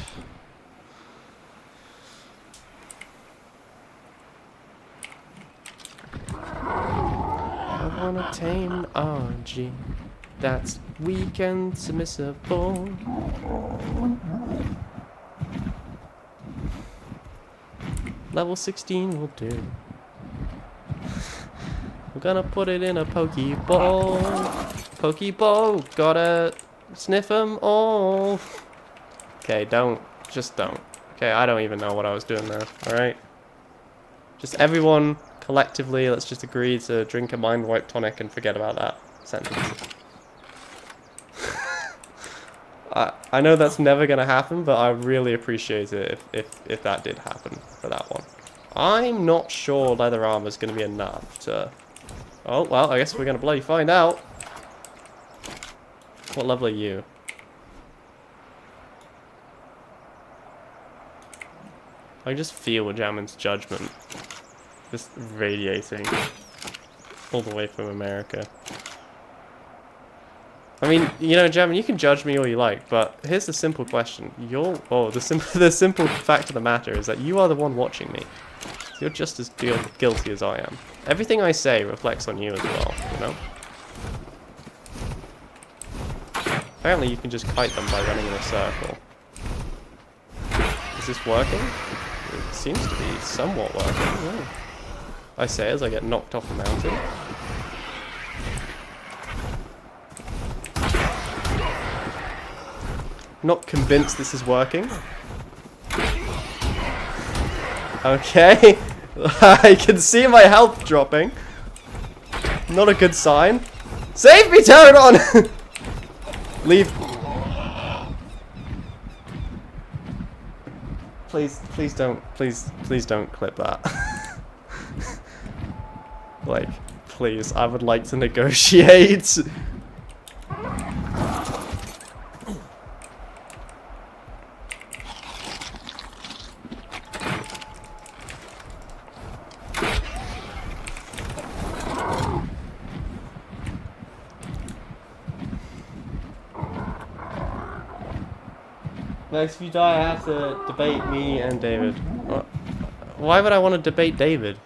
I wanna tame an RG that's weak and submissible. Level 16 will do. We're gonna put it in a Pokeball. Pokeball, gotta sniff them all. Okay, just don't. Okay, I don't even know what I was doing there, alright? Just everyone, collectively, let's just agree to drink a mind wipe tonic and forget about that sentence. I know that's never gonna happen, but I really appreciate it if that did happen for that one. I'm not sure leather armor is gonna be enough to... Oh, well, I guess we're gonna bloody find out. What level are you? I just feel Jamin's judgment just radiating all the way from America. I mean, you know, Jamin, you can judge me all you like, but here's the simple question. The simple fact of the matter is that you are the one watching me. So you're just as guilty as I am. Everything I say reflects on you as well, you know? Apparently you can just kite them by running in a circle. Is this working? It seems to be somewhat working. Yeah. I say as I get knocked off the mountain. Not convinced this is working. Okay. I can see my health dropping. Not a good sign. Save me, Pterodon! Leave. Please don't clip that. Like, please, I would like to negotiate. Next, if you die, I have to debate me and David. Why would I want to debate David?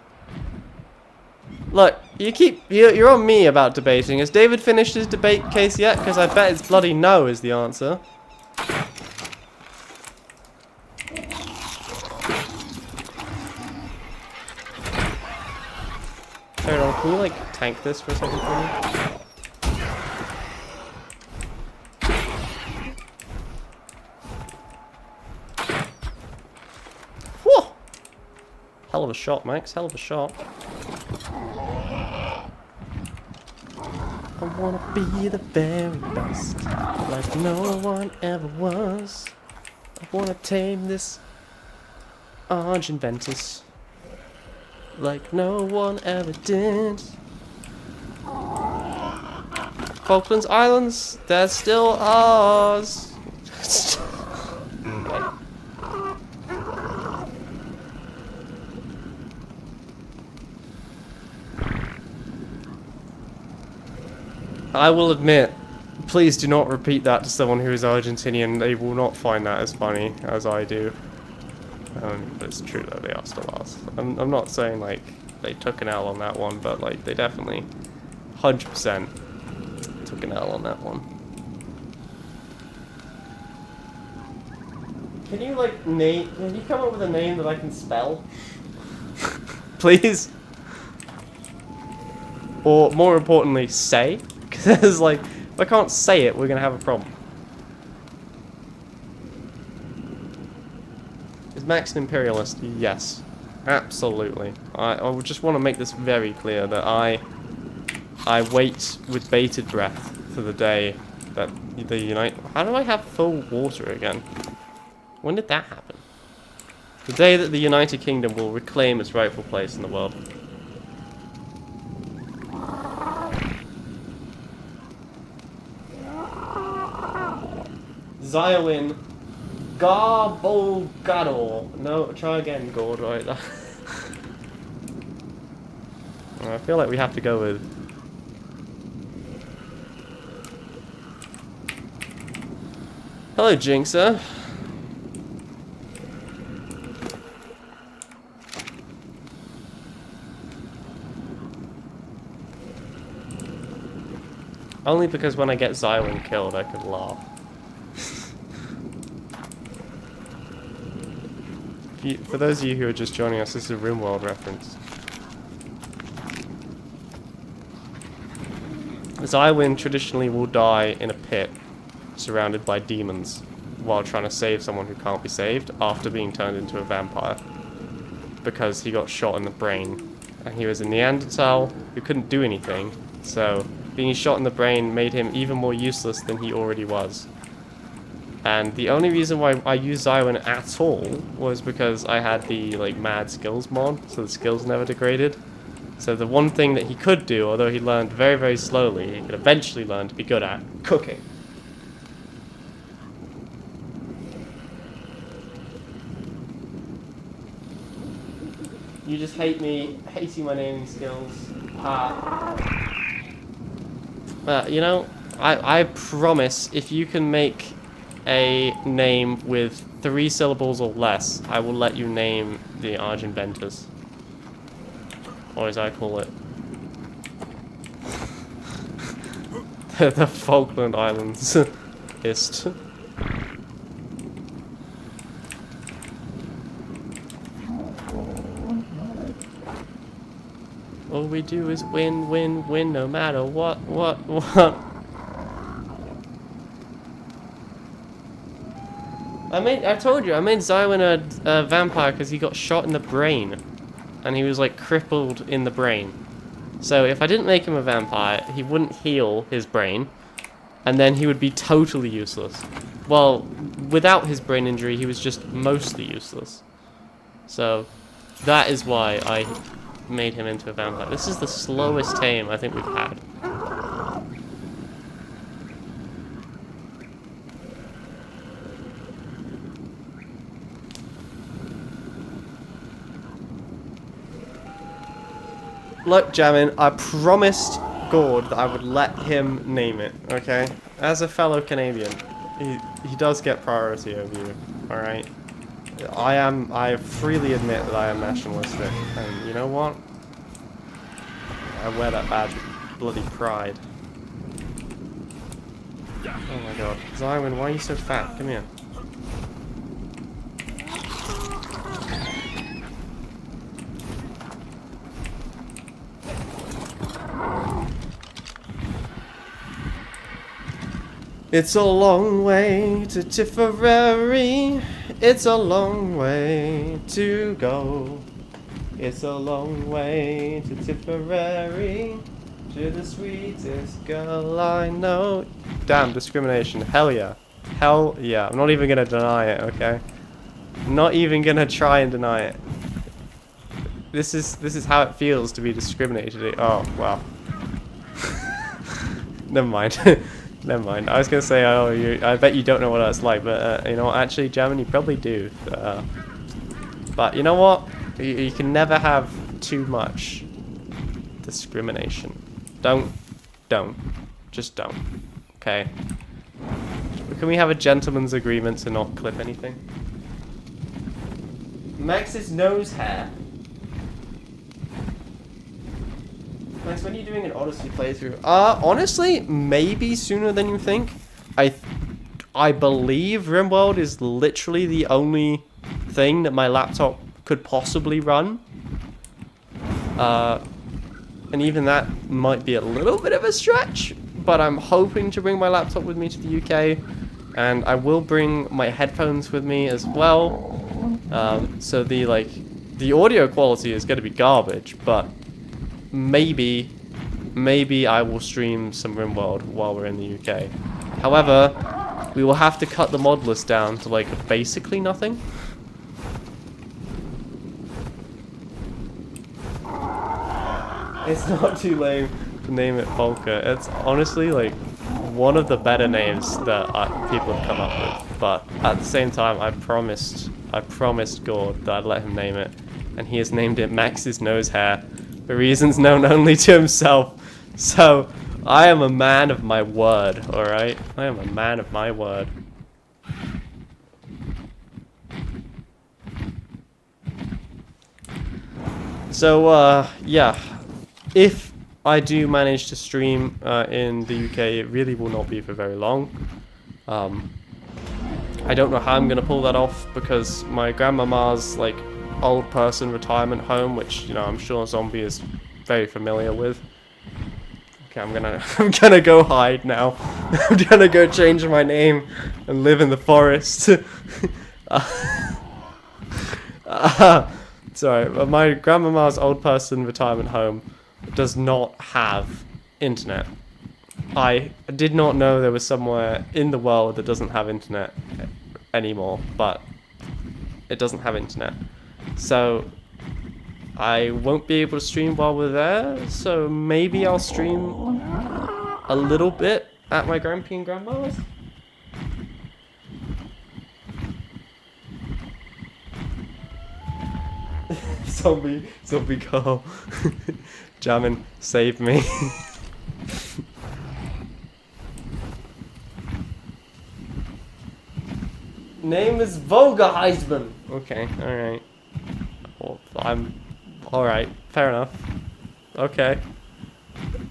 Look, you're on me about debating. Has David finished his debate case yet? Because I bet it's bloody no is the answer. Hold on, can you like tank this for a second for me? Whoa! Hell of a shot, Max. Hell of a shot. I wanna be the very best, like no one ever was. I wanna tame this Argentventus, like no one ever did. Falklands Islands, they're still ours. I will admit, please do not repeat that to someone who is Argentinian. They will not find that as funny as I do. But it's true that they are still ours. I'm not saying like they took an L on that one, but like they definitely 100% took an L on that one. Can you like can you come up with a name that I can spell? Please? Or more importantly, say? Because like, if I can't say it, we're gonna have a problem. Is Max an imperialist? Yes. Absolutely. I would just want to make this very clear that I wait with bated breath for the day that the How do I have full water again? When did that happen? The day that the United Kingdom will reclaim its rightful place in the world. Ziowin Garbolgador. No, try again, Gord, right? I feel like we have to go with... Hello, Jinxer. Only because when I get Ziowin killed, I could laugh. For those of you who are just joining us, this is a RimWorld reference. Ziowin traditionally will die in a pit, surrounded by demons, while trying to save someone who can't be saved after being turned into a vampire. Because he got shot in the brain. And he was a Neanderthal who couldn't do anything, so being shot in the brain made him even more useless than he already was. And the only reason why I used Ziowin at all was because I had the like mad skills mod, so the skills never degraded. So the one thing that he could do, although he learned very, very slowly, he could eventually learn to be good at cooking. You just hate me, hating my naming skills. You know, I promise if you can make a name with 3 syllables or less, I will let you name the Argentventus. Or as I call it, the Falkland Islands. Ist. All we do is win, win, win, no matter what. I told you, I made Zywin a vampire because he got shot in the brain. And he was like crippled in the brain. So if I didn't make him a vampire, he wouldn't heal his brain. And then he would be totally useless. Well, without his brain injury, he was just mostly useless. So that is why I made him into a vampire. This is the slowest tame I think we've had. Look, Jamin, I promised Gord that I would let him name it, okay? As a fellow Canadian, he does get priority over you, alright? I freely admit that I am nationalistic, and you know what? I wear that badge with bloody pride. Oh my god. Zywin, why are you so fat? Come here. It's a long way to Tipperary. It's a long way to go. It's a long way to Tipperary. To the sweetest girl I know. Damn, discrimination. Hell yeah. Hell yeah. I'm not even gonna deny it, okay? I'm not even gonna try and deny it. This is how it feels to be discriminated. Oh, wow. Never mind. Never mind. I was gonna say, oh, I bet you don't know what that's like, but you know what? Actually, German, you probably do. But you know what? You can never have too much discrimination. Don't. Just don't. Okay. Can we have a gentleman's agreement to not clip anything? Max's nose hair. Max, when are you doing an Odyssey playthrough? Honestly, maybe sooner than you think. I believe RimWorld is literally the only thing that my laptop could possibly run. And even that might be a little bit of a stretch, but I'm hoping to bring my laptop with me to the UK, and I will bring my headphones with me as well. So the audio quality is going to be garbage, but maybe I will stream some RimWorld while we're in the UK. However, we will have to cut the mod list down to like basically nothing. It's not too lame to name it Polka. It's honestly like one of the better names that people have come up with. But at the same time, I promised Gord that I'd let him name it, and he has named it Max's Nose Hair for reasons known only to himself. So I am a man of my word. All right, I am a man of my word. So yeah. If I do manage to stream in the UK, it really will not be for very long. I don't know how I'm going to pull that off because my grandmama's like old person retirement home, which you know I'm sure Zombie is very familiar with. Okay, I'm gonna go hide now. I'm gonna go change my name and live in the forest. Sorry, but my grandmama's old person retirement home does not have internet. I did not know there was somewhere in the world that doesn't have internet anymore, but it doesn't have internet. So I won't be able to stream while we're there, so maybe I'll stream a little bit at my grandpa and grandma's. Zombie Carl. Jamin, save me. Name is Volga-Heisman. Okay, alright. Well, I'm alright, fair enough. Okay.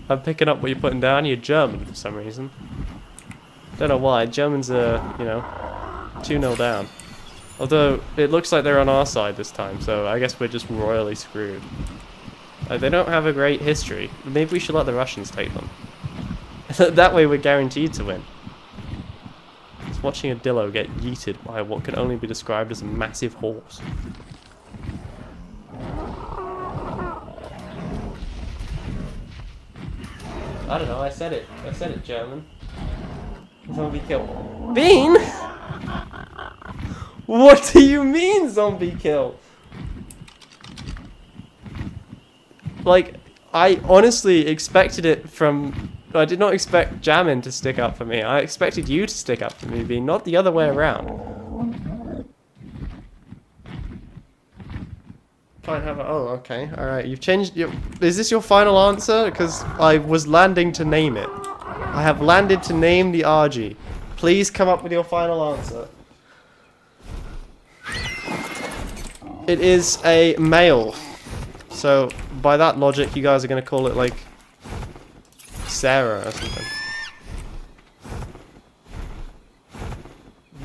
I'm picking up what you're putting down. You're German for some reason. Don't know why. Germans are, you know, 2-0 down. Although, it looks like they're on our side this time, so I guess we're just royally screwed. They don't have a great history. Maybe we should let the Russians take them. That way we're guaranteed to win. Just watching a Dillo get yeeted by what can only be described as a massive horse. I don't know, I said it. I said it, German. Zombie kill. Bean? What do you mean, zombie kill? Like, I honestly expected it from... I did not expect Jammin to stick up for me. I expected you to stick up for me, Bean, not the other way around. Fine, have a... Oh, okay. Alright, you've changed... Is this your final answer? Because I was landing to name it. I have landed to name the RG. Please come up with your final answer. It is a male. So, by that logic, you guys are going to call it, like, Sarah or something.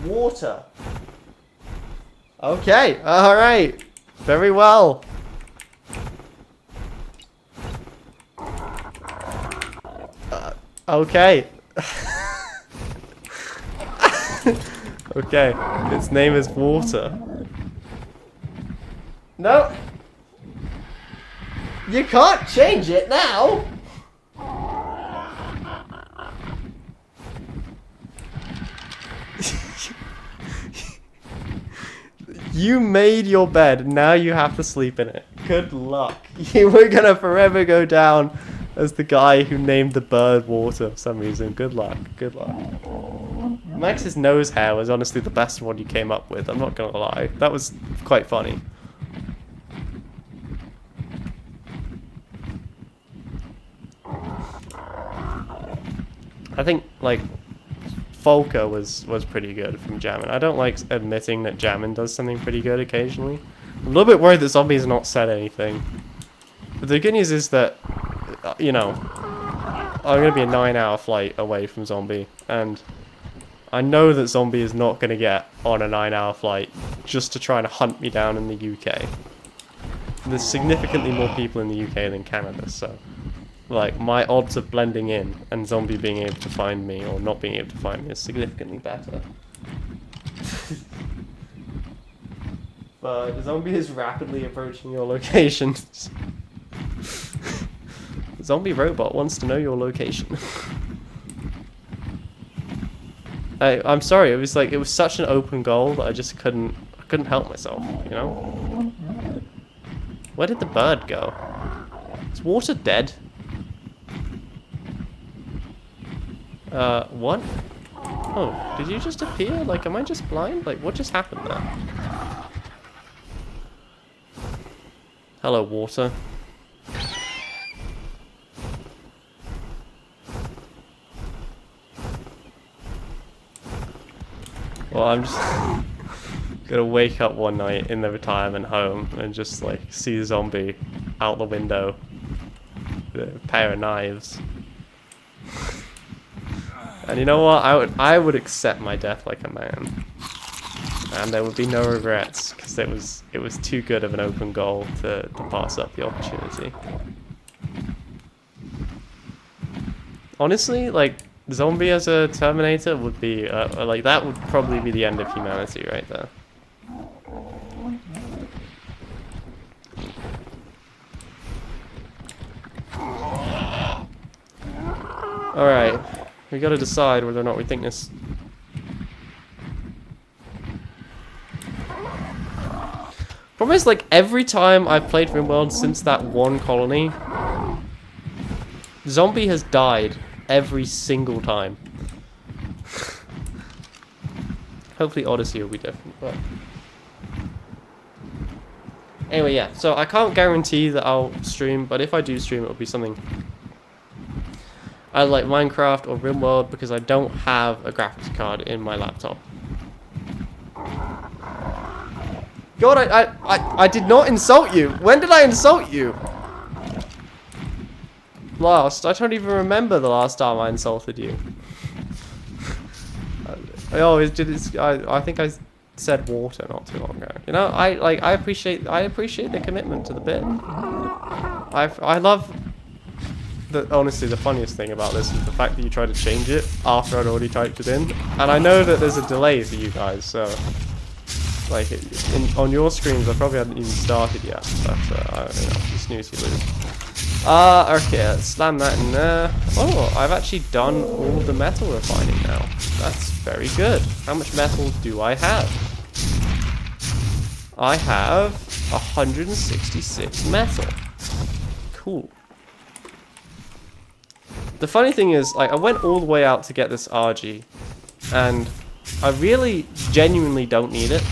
Water. Okay, alright. Very well. Okay. Okay, its name is Water. No. You can't change it now. You made your bed, now you have to sleep in it. Good luck. You were gonna forever go down as the guy who named the bird Water for some reason. Good luck. Good luck. Max's nose hair was honestly the best one you came up with, I'm not gonna lie. That was quite funny. I think, like, Volker was pretty good from Jammin. I don't like admitting that Jammin does something pretty good occasionally. I'm a little bit worried that Zombie's not said anything. But the good news is that, you know, I'm going to be a 9-hour flight away from Zombie. And I know that Zombie is not going to get on a 9-hour flight just to try and hunt me down in the UK. There's significantly more people in the UK than Canada, so... Like, my odds of blending in and Zombie being able to find me or not being able to find me is significantly better. But Zombie is rapidly approaching your location. Zombie robot wants to know your location. I'm sorry, it was like, it was such an open goal that I just couldn't help myself, you know? Where did the bird go? Is Water dead? What? Oh, did you just appear? Like, am I just blind? Like, what just happened there? Hello, Water. Well, I'm just gonna wake up one night in the retirement home and just, like, see Zombie out the window with a pair of knives. And you know what? I would accept my death like a man, and there would be no regrets because it was too good of an open goal to pass up the opportunity. Honestly, like, Zombie as a Terminator would be like, that would probably be the end of humanity right there. All right. We gotta decide whether or not we think this... Problem is, like, every time I've played RimWorld since that one colony, Zombie has died every single time. Hopefully Odyssey will be different, but... Anyway, yeah, so I can't guarantee that I'll stream, but if I do stream, it'll be something... I like Minecraft or RimWorld because I don't have a graphics card in my laptop. God, I did not insult you. When did I insult you? Last, I don't even remember the last time I insulted you. I think I said Water not too long ago. You know, I appreciate the commitment to the bit. I love that. Honestly, the funniest thing about this is the fact that you tried to change it after I'd already typed it in, and I know that there's a delay for you guys, so like on your screens, I probably hadn't even started yet, but I don't know, you snooze, you lose. Okay, let's slam that in there. Oh, I've actually done all the metal refining now. That's very good. How much metal do I have? I have 166 metal. Cool. The funny thing is, like, I went all the way out to get this RG, and I really genuinely don't need it,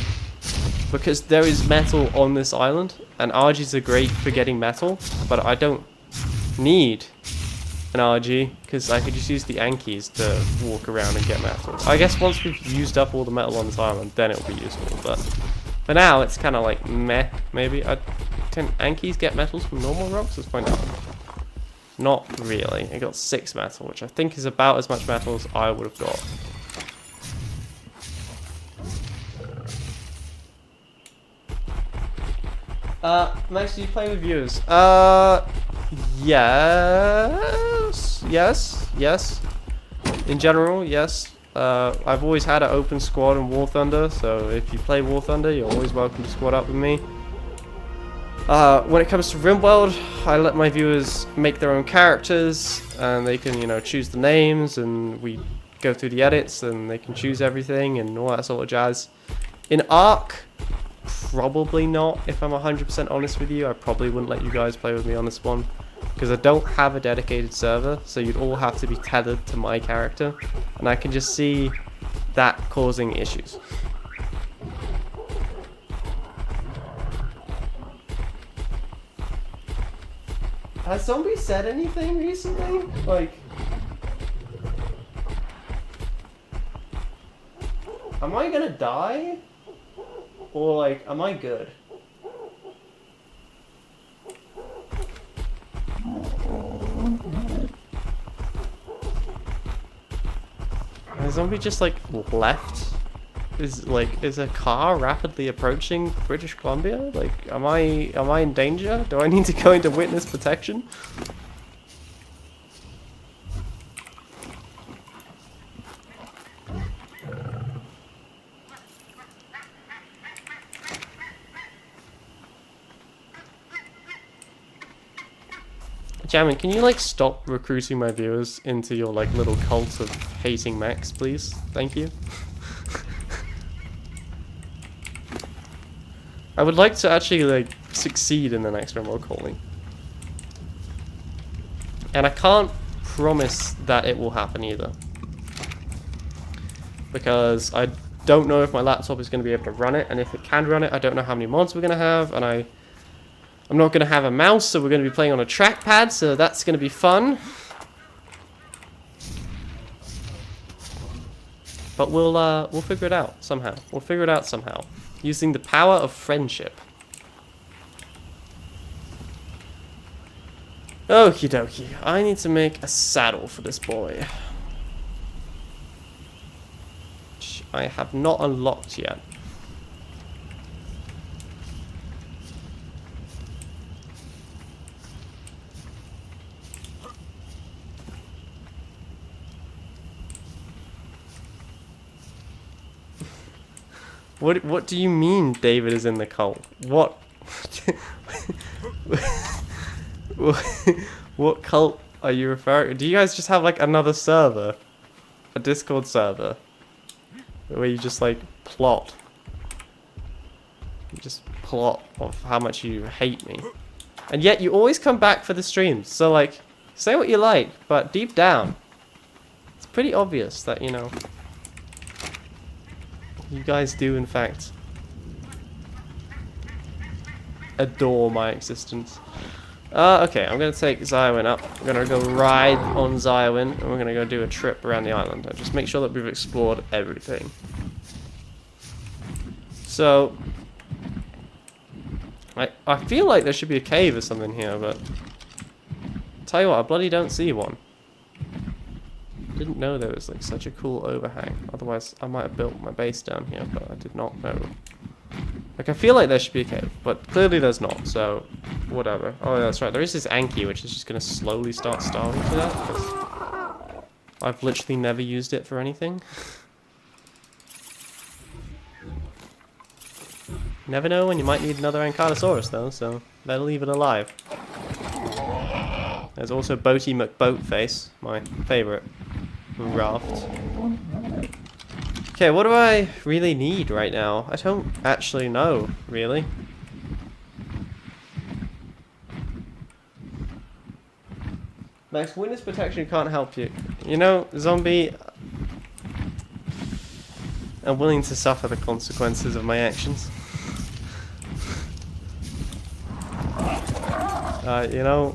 because there is metal on this island, and RGs are great for getting metal, but I don't need an RG, because I could just use the Ankies to walk around and get metal. I guess once we've used up all the metal on this island, then it'll be useful, but for now, it's kind of like meh, maybe. Can Ankies get metals from normal rocks? Let's find out. Not really. It got 6 metal, which I think is about as much metal as I would have got. Max, do you play with viewers? Yes. In general, yes. I've always had an open squad in War Thunder, so if you play War Thunder, you're always welcome to squad up with me. When it comes to RimWorld, I let my viewers make their own characters, and they can, you know, choose the names, and we go through the edits, and they can choose everything, and all that sort of jazz. In Ark, probably not, if I'm 100% honest with you. I probably wouldn't let you guys play with me on this one, because I don't have a dedicated server, so you'd all have to be tethered to my character, and I can just see that causing issues. Has somebody said anything recently? Like, am I gonna die? Or like, am I good? Has somebody just like left? Is a car rapidly approaching British Columbia? Like, am I in danger? Do I need to go into witness protection? Jammin, can you like stop recruiting my viewers into your like little cult of hating Max, please? Thank you. I would like to actually like succeed in the next RimWorld calling, and I can't promise that it will happen either, because I don't know if my laptop is going to be able to run it, and if it can run it, I don't know how many mods we're going to have, and I'm not going to have a mouse, so we're going to be playing on a trackpad, so that's going to be fun. But we'll figure it out somehow. We'll figure it out somehow. Using the power of friendship. Okie dokie. I need to make a saddle for this boy, which I have not unlocked yet. What do you mean David is in the cult? What? What cult are you referring to? Do you guys just have like another server? A Discord server? Where you just like plot? You just plot of how much you hate me. And yet you always come back for the streams. So like, say what you like, but deep down, it's pretty obvious that, you know, you guys do, in fact, adore my existence. Okay, I'm going to take Zywin up. We're going to go ride on Zywin, and we're going to go do a trip around the island. And just make sure that we've explored everything. So, I feel like there should be a cave or something here, but tell you what, I bloody don't see one. Didn't know there was like such a cool overhang. Otherwise, I might have built my base down here, but I did not know. Like, I feel like there should be a cave, but clearly there's not, so whatever. Oh, that's right. There is this Anki, which is just going to slowly start starving to death, because I've literally never used it for anything. Never know when you might need another Ankylosaurus, though, so better leave it alive. There's also Boaty McBoatface, my favourite raft. Okay, what do I really need right now? I don't actually know, really. Max, witness protection can't help you. You know, zombie, I'm willing to suffer the consequences of my actions. You know,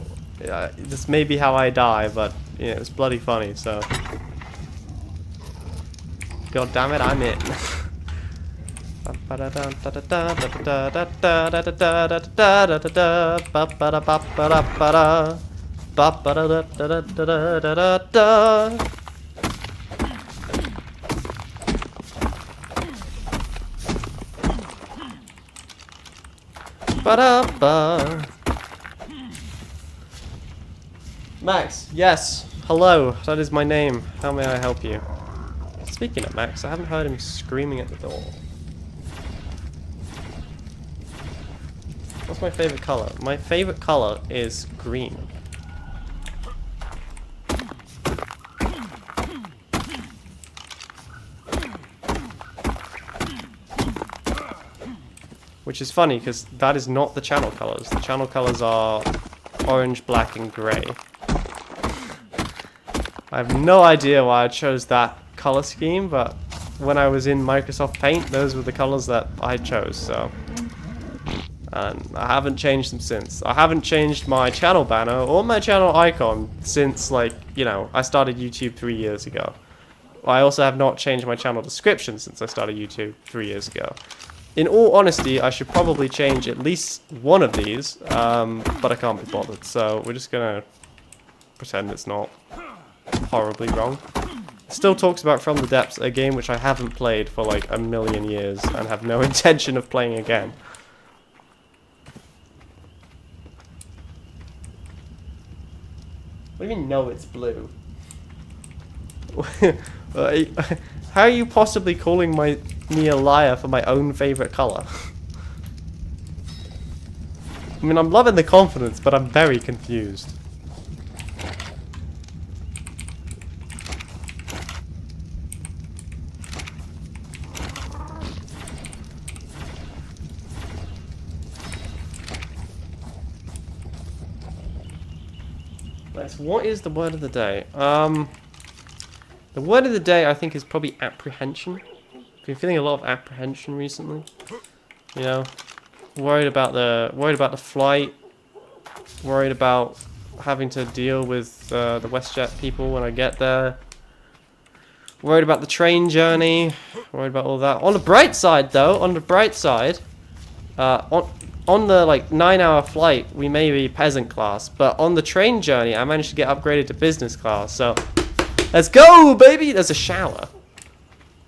this may be how I die, but yeah, it's bloody funny, so... God damn it, I'm in. Max, yes, hello, that is my name. How may I help you? Speaking of Max, I haven't heard him screaming at the door. What's my favorite color? My favorite color is green. Which is funny, because that is not the channel colors. The channel colors are orange, black, and grey. I have no idea why I chose that color scheme, but when I was in Microsoft Paint, those were the colors that I chose, so... And I haven't changed them since. I haven't changed my channel banner or my channel icon since, like, you know, I started YouTube 3 years ago. I also have not changed my channel description since I started YouTube 3 years ago. In all honesty, I should probably change at least one of these, but I can't be bothered, so we're just gonna pretend it's not horribly wrong. Still talks about From the Depths, a game which I haven't played for like a million years and have no intention of playing again. What do you mean, no, it's blue? How are you possibly calling me a liar for my own favourite colour? I mean, I'm loving the confidence, but I'm very confused. Nice. What is the word of the day? The word of the day, I think, is probably apprehension. I've been feeling a lot of apprehension recently. You know, worried about the flight, worried about having to deal with the WestJet people when I get there, worried about the train journey, worried about all that. On the bright side, though, on the like 9-hour flight, we may be peasant class, but on the train journey, I managed to get upgraded to business class. So. Let's go, baby! There's a shower.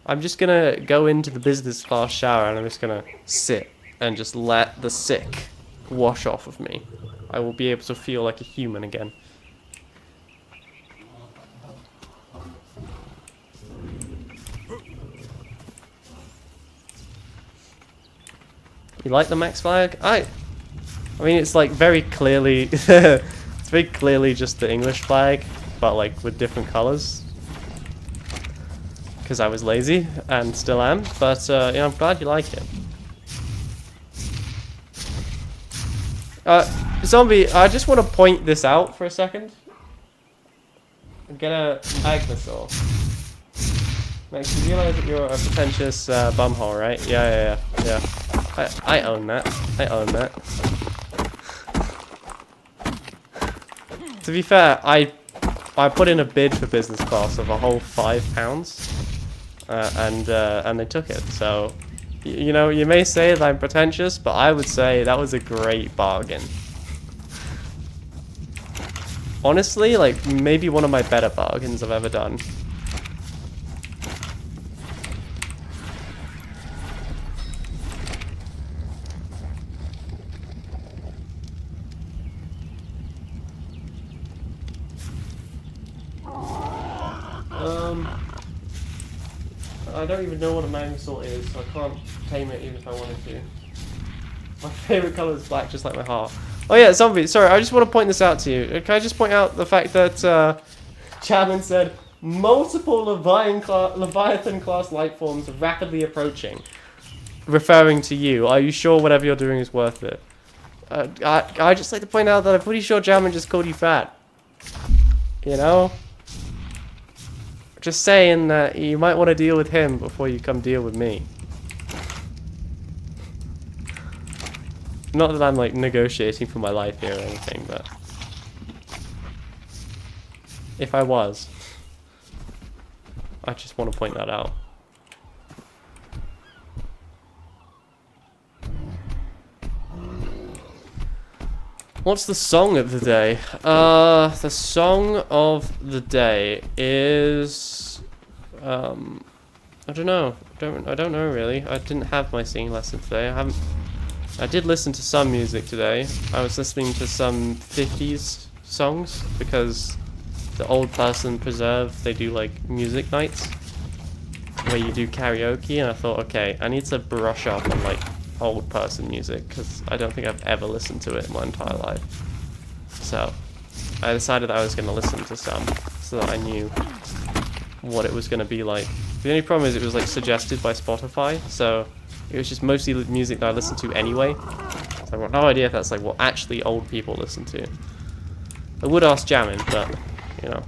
I'm just gonna go into the business class shower and I'm just gonna sit and just let the sick wash off of me. I will be able to feel like a human again. You like the Max flag? I mean, it's like very clearly, it's very clearly just the English flag, but like with different colors. Because I was lazy and still am, but you know, I'm glad you like it. Zombie, I just want to point this out for a second. Get a Magnosaur. Max, you realize that you're a pretentious bumhole, right? Yeah. I own that. I own that. To be fair, I put in a bid for business class of a whole £5, and they took it. So, you know, you may say that I'm pretentious, but I would say that was a great bargain. Honestly, like, maybe one of my better bargains I've ever done. I don't even know what a mangle is, so I can't tame it even if I wanted to. My favourite colour is black, just like my heart. Oh yeah, Zombie, sorry, I just want to point this out to you. Can I just point out the fact that Chapman said, multiple Leviathan class life forms rapidly approaching. Referring to you. Are you sure whatever you're doing is worth it? I just like to point out that I'm pretty sure Chapman just called you fat. You know? Just saying that you might want to deal with him before you come deal with me. Not that I'm like negotiating for my life here or anything, but if I was, I just want to point that out. What's the song of the day? The song of the day is I don't know. I don't know really. I didn't have my singing lesson today. I did listen to some music today. I was listening to some 50s songs because the Old Person Preserve, they do like music nights where you do karaoke, and I thought, okay, I need to brush up on like old person music because I don't think I've ever listened to it in my entire life. So I decided I was going to listen to some so that I knew what it was going to be like. The only problem is it was like suggested by Spotify, so it was just mostly music that I listened to anyway. So I've got no idea if that's like what actually old people listen to. I would ask Jammin, but you know.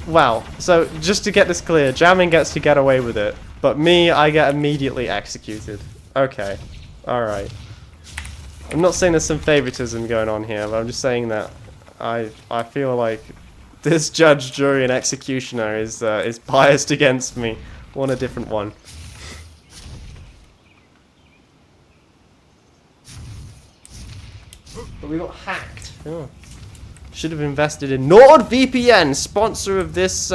Wow, so just to get this clear, Jammin gets to get away with it, but me, I get immediately executed. Okay, alright. I'm not saying there's some favoritism going on here, but I'm just saying that I feel like this judge, jury, and executioner is biased against me. Want a different one. But we got hacked. Oh. Should have invested in NordVPN, sponsor of this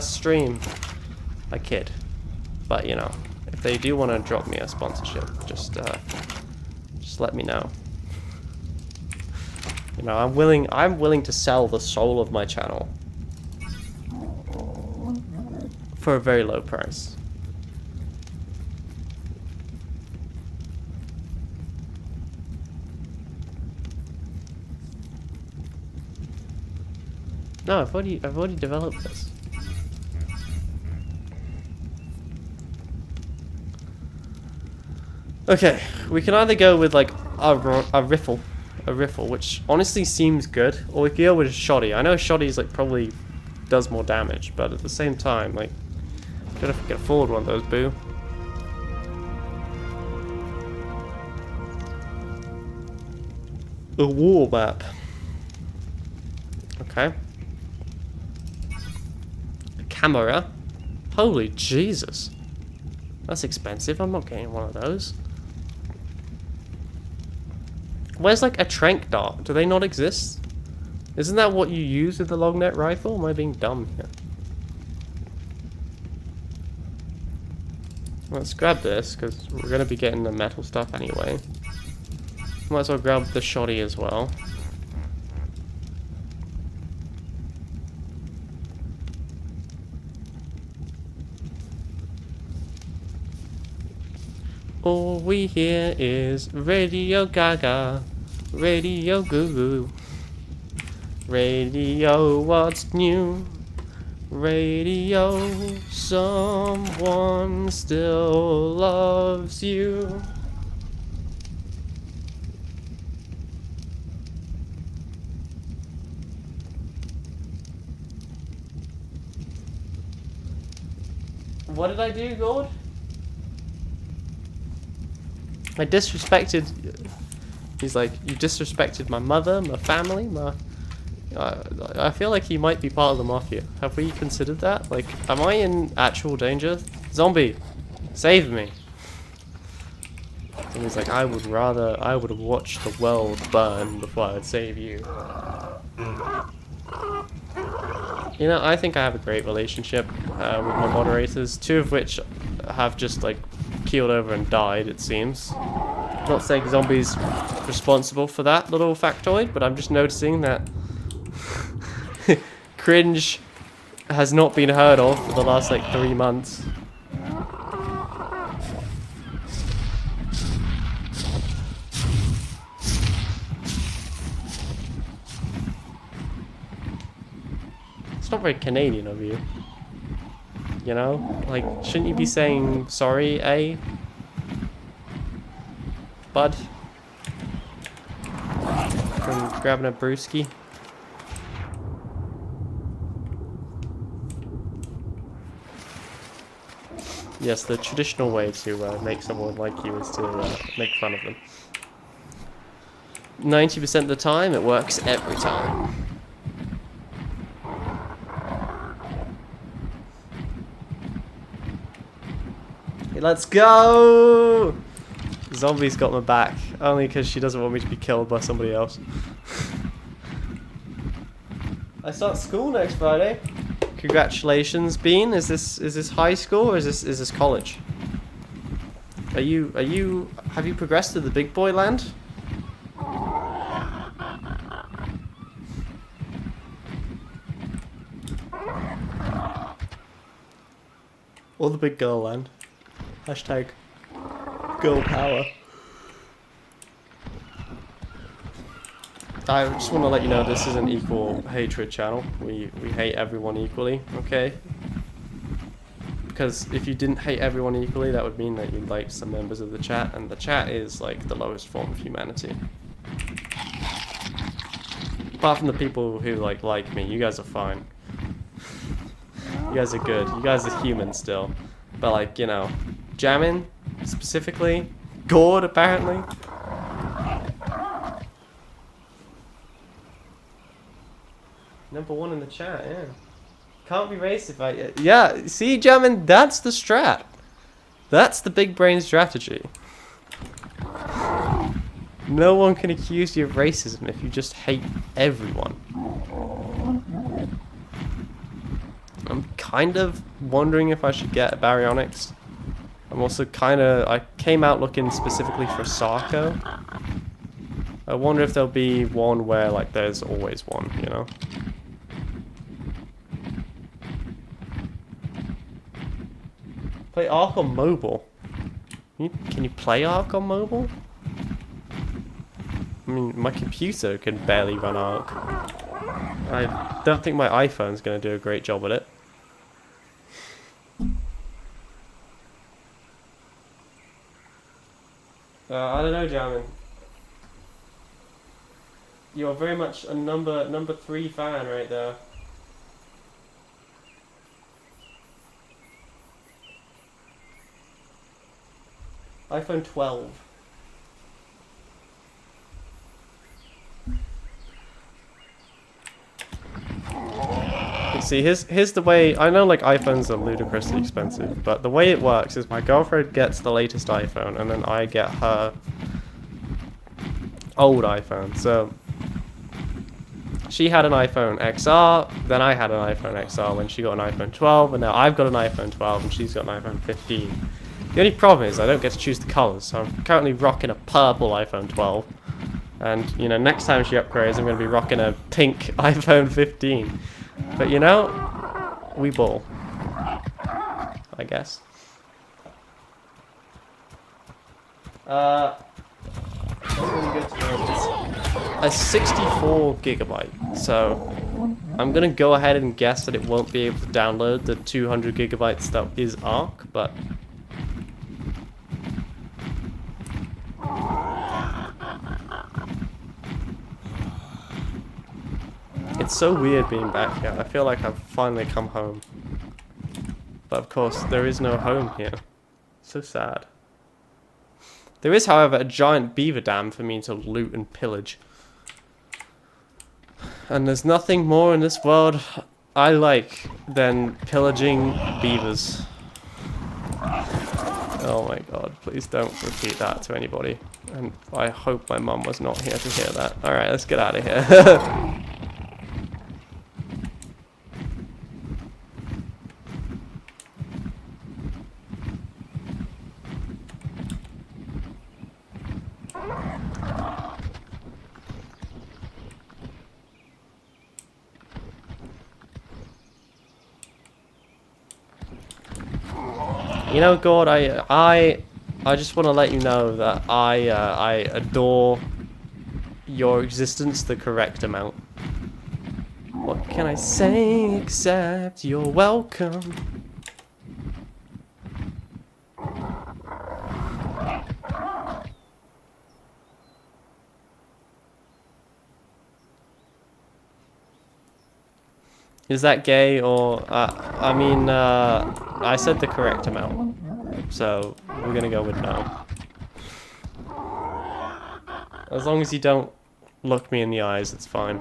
stream. I kid, but you know, if they do want to drop me a sponsorship, just let me know. You know, I'm willing to sell the soul of my channel for a very low price. No, I've already developed this. Okay, we can either go with like a riffle, which honestly seems good, or we can go with a shoddy. I know shoddy's like probably does more damage, but at the same time, like, gotta get forward one of those, boo. A war map. Okay. Camera. Holy Jesus. That's expensive. I'm not getting one of those. Where's like a trank dart? Do they not exist? Isn't that what you use with the long net rifle? Am I being dumb here? Let's grab this because we're going to be getting the metal stuff anyway. Might as well grab the shoddy as well. All we hear is Radio Gaga, Radio Goo Goo, Radio What's New, Radio Someone Still Loves You. What did I do, Gord? I disrespected. He's like, you disrespected my mother, my family, my. I feel like he might be part of the mafia. Have we considered that? Like, am I in actual danger? Zombie, save me. And he's like, I would watch the world burn before I would save you. You know, I think I have a great relationship with my moderators, two of which have just like keeled over and died, it seems. Not saying zombies responsible for that little factoid, but I'm just noticing that cringe has not been heard of for the last like 3 months. It's not very Canadian of you. You know? Like, shouldn't you be saying sorry, eh? Bud? From grabbing a brewski? Yes, the traditional way to make someone like you is to make fun of them. 90% of the time, it works every time. Hey, let's go! Zombie's got my back, only because she doesn't want me to be killed by somebody else. I start school next Friday. Congratulations, Bean. Is this high school or is this college? Have you progressed to the big boy land? Or the big girl land? Hashtag girl power. I just want to let you know this is an equal hatred channel. We hate everyone equally, okay? Because if you didn't hate everyone equally, that would mean that you liked some members of the chat, and the chat is like the lowest form of humanity. Apart from the people who like me, you guys are fine. You guys are good. You guys are human still. But like, you know, Jamin specifically, Gord apparently. #1 in the chat, yeah. Can't be racist if I... Yeah, see, Jamin, that's the strat. That's the big brain strategy. No one can accuse you of racism if you just hate everyone. I'm kind of wondering if I should get baryonyx. I'm also kind of... I came out looking specifically for Sarko. I wonder if there'll be one where, like, there's always one, you know? Play Ark on mobile? Can you play Ark on mobile? I mean, my computer can barely run Ark. I don't think my iPhone's going to do a great job at it. I don't know, Jamin. You're very much a number 3 fan right there. iPhone 12. See, here's the way. I know like iPhones are ludicrously expensive, but the way it works is my girlfriend gets the latest iPhone and then I get her old iPhone. So she had an iPhone XR, then I had an iPhone XR when she got an iPhone 12, and now I've got an iPhone 12 and she's got an iPhone 15. The only problem is I don't get to choose the colours, so I'm currently rocking a purple iPhone 12. And, you know, next time she upgrades, I'm going to be rocking a pink iPhone 15. But, you know, we ball. I guess. A 64 gigabyte, so I'm going to go ahead and guess that it won't be able to download the 200 gigabytes that is Ark, but... It's so weird being back here. I feel like I've finally come home. But of course, there is no home here. So sad. There is, however, a giant beaver dam for me to loot and pillage. And there's nothing more in this world I like than pillaging beavers. Oh my god, please don't repeat that to anybody. And I hope my mum was not here to hear that. Alright, let's get out of here. You know, God, I just want to let you know that I adore your existence the correct amount. What can I say except you're welcome? Is that gay or... I mean, I said the correct amount. So, we're gonna go with no. As long as you don't look me in the eyes, it's fine.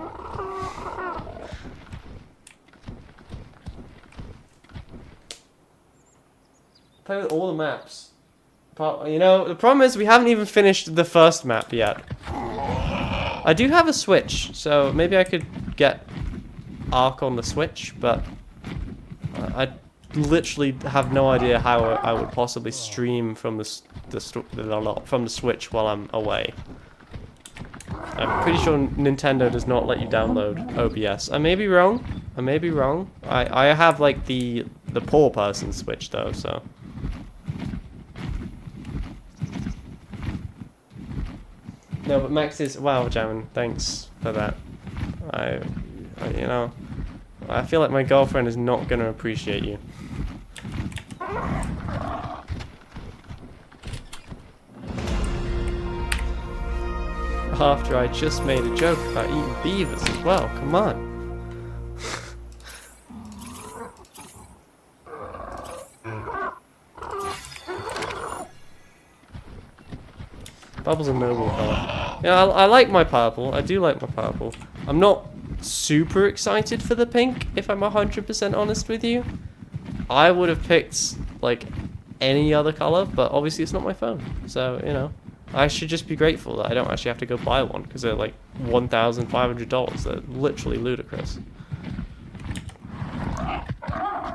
Play with all the maps. But, you know, the problem is we haven't even finished the first map yet. I do have a Switch, so maybe I could get Ark on the Switch, but I literally have no idea how I would possibly stream from the Switch while I'm away. I'm pretty sure Nintendo does not let you download OBS. I may be wrong. I may be wrong. I have like the poor person Switch though, so. No, but Max is wow, Jamin. Thanks for that. You know, I feel like my girlfriend is not gonna appreciate you. After I just made a joke about eating beavers as well. Come on. Purple's a noble color. Yeah, I like my purple. I do like my purple. I'm not super excited for the pink, if I'm 100% honest with you. I would have picked, like, any other color, but obviously it's not my phone. So, you know, I should just be grateful that I don't actually have to go buy one, because they're like $1,500. They're literally ludicrous.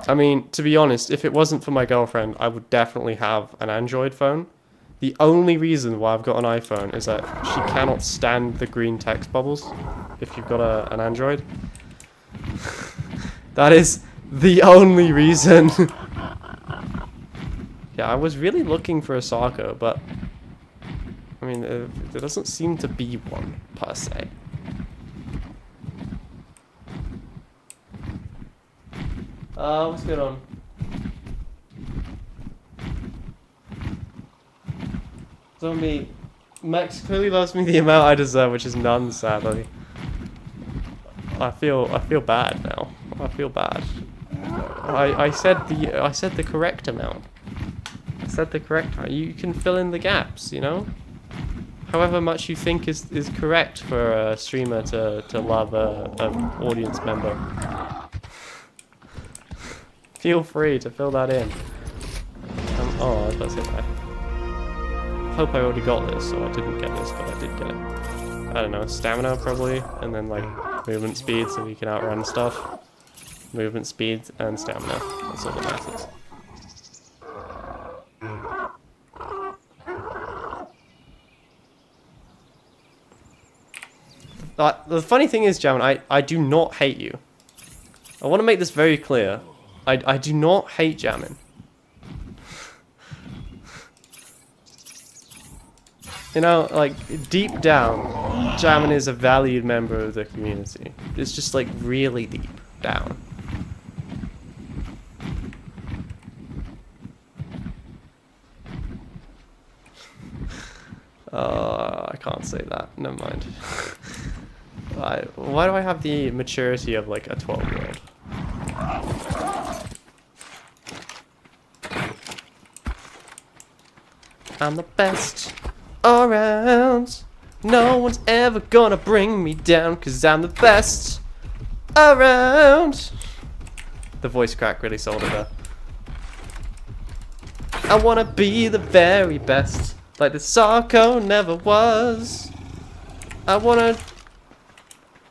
I mean, to be honest, if it wasn't for my girlfriend, I would definitely have an Android phone. The only reason why I've got an iPhone is that she cannot stand the green text bubbles if you've got an Android. That is the only reason. Yeah, I was really looking for a Sarko, but I mean, there doesn't seem to be one per se. What's going on? Zombie. Max clearly loves me the amount I deserve, which is none, sadly. I feel bad now. I feel bad. I said the correct amount. I said the correct amount. You can fill in the gaps, you know? However much you think is correct for a streamer to love an audience member. Feel free to fill that in. Oh, I was about to say that. I hope I already got this, so I didn't get this, but I did get it. I don't know, stamina probably, and then like movement speed so we can outrun stuff. Movement speed and stamina, that's all that matters. The funny thing is, Jamin, I do not hate you. I want to make this very clear. I do not hate Jamin. You know, like, deep down, Jamin is a valued member of the community. It's just, like, really deep down. I can't say that. Never mind. Why do I have the maturity of, like, a 12-year-old? I'm the best around. No one's ever gonna bring me down, 'cause I'm the best around. The voice crack really sold it there. I wanna be the very best, like the Sarko never was. I wanna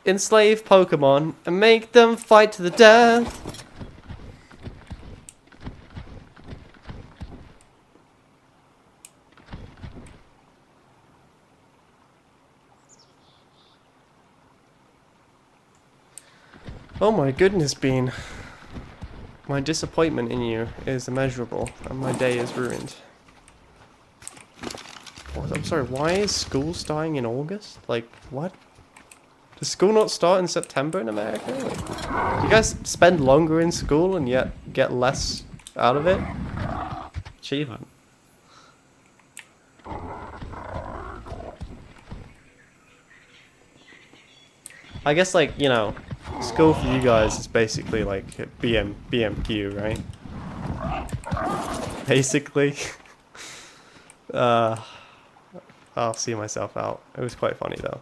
enslave Pokemon and make them fight to the death. Oh my goodness, Bean. My disappointment in you is immeasurable, and my day is ruined. I'm sorry, why is school starting in August? Like, what? Does school not start in September in America? Like, you guys spend longer in school and yet get less out of it? Achievement. I guess, like, you know, school for you guys is basically like BMQ, right? Basically. I'll see myself out. It was quite funny though.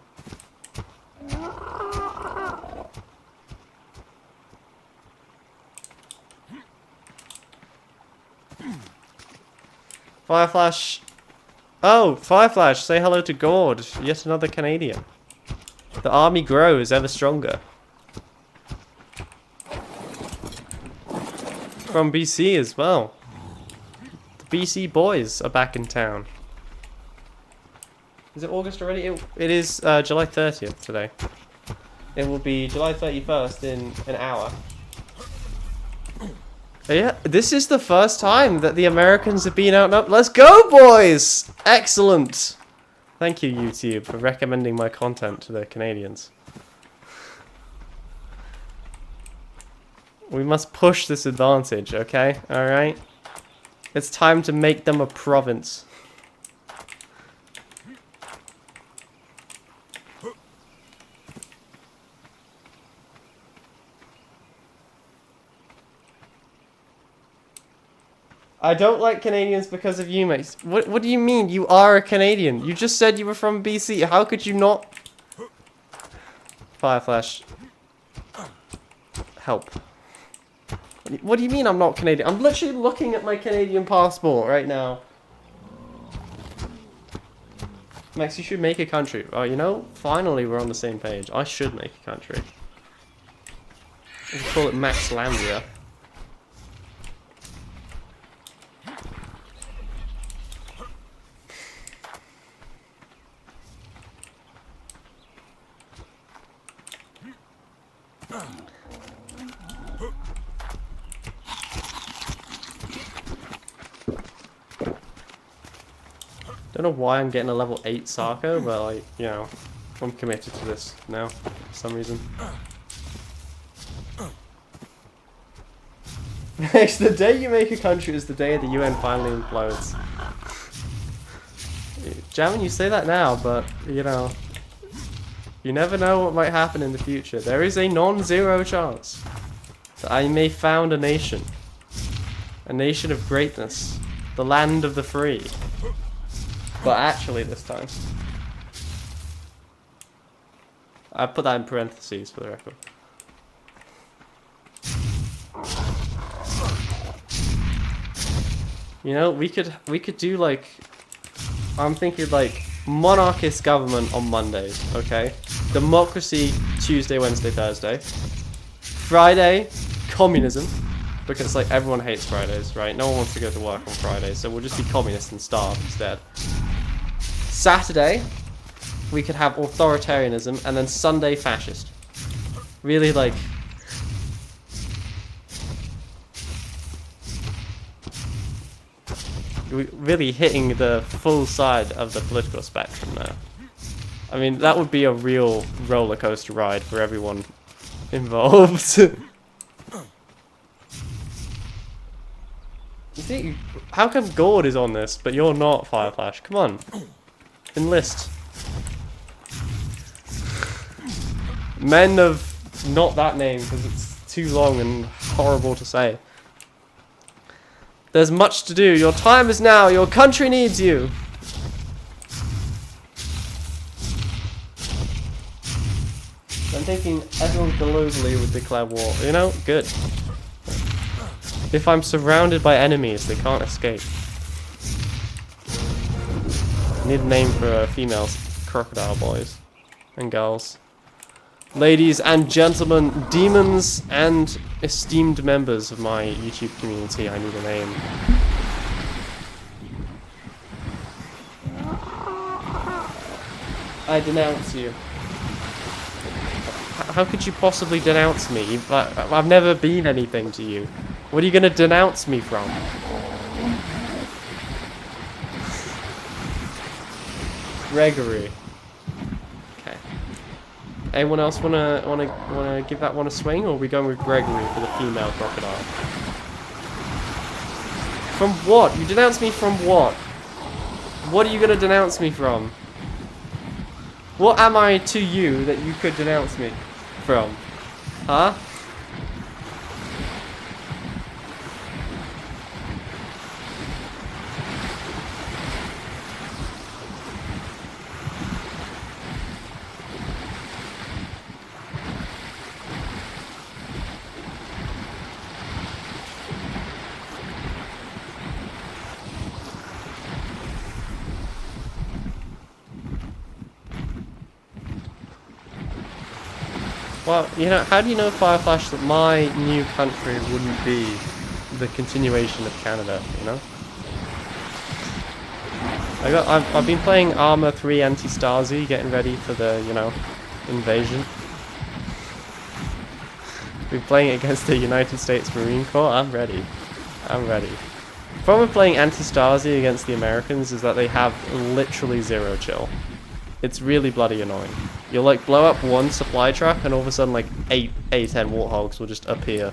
Fireflash. Oh, Fireflash, say hello to Gord. Yet another Canadian. The army grows ever stronger. From BC as well. The BC boys are back in town. Is it August already? It is July 30th today. It will be July 31st in an hour. Yeah, this is the first time that the Americans have been out and up. Let's go, boys! Excellent! Thank you, YouTube, for recommending my content to the Canadians. We must push this advantage, okay? Alright? It's time to make them a province. I don't like Canadians because of you, mate. What do you mean? You are a Canadian. You just said you were from BC. How could you not? Fireflash. Help. What do you mean I'm not Canadian? I'm literally looking at my Canadian passport right now. Max, you should make a country. Oh, you know, finally we're on the same page. I should make a country. We can call it Maxlandia. Don't know why I'm getting a level 8 Sarko, but like, you know, I'm committed to this now for some reason. It's the day you make a country is the day the UN finally implodes. Jamin, you say that now, but you know, you never know what might happen in the future. There is a non-zero chance that I may found a nation of greatness, the land of the free. But actually this time. I put that in parentheses for the record. You know, we could do like, I'm thinking like monarchist government on Mondays, okay? Democracy Tuesday, Wednesday, Thursday. Friday, communism. Because like everyone hates Fridays, right? No one wants to go to work on Fridays, so we'll just be communists and starve instead. Saturday, we could have authoritarianism, and then Sunday, fascist. Really like... really hitting the full side of the political spectrum there. I mean, that would be a real roller coaster ride for everyone involved. You see, how come Gord is on this, but you're not, Fireflash? Come on. Enlist. Men of not that name, because it's too long and horrible to say. There's much to do. Your time is now. Your country needs you. I'm thinking everyone globally would declare war. You know, good. If I'm surrounded by enemies, they can't escape. I need a name for female crocodile boys and girls. Ladies and gentlemen, demons and esteemed members of my YouTube community, I need a name. I denounce you. How could you possibly denounce me? I've never been anything to you. What are you gonna denounce me from? Gregory. Okay. Anyone else wanna give that one a swing, or are we going with Gregory for the female crocodile? From what? You denounce me from what? What are you gonna denounce me from? What am I to you that you could denounce me from? Huh? Well, you know, how do you know, Fireflash, that my new country wouldn't be the continuation of Canada, you know? I've been playing Arma 3 Anti-Stasi, getting ready for the, you know, invasion. Been playing against the United States Marine Corps. I'm ready. I'm ready. The problem with playing Anti-Stasi against the Americans is that they have literally zero chill. It's really bloody annoying. You'll like blow up one supply truck and all of a sudden like 8 10 warthogs will just appear.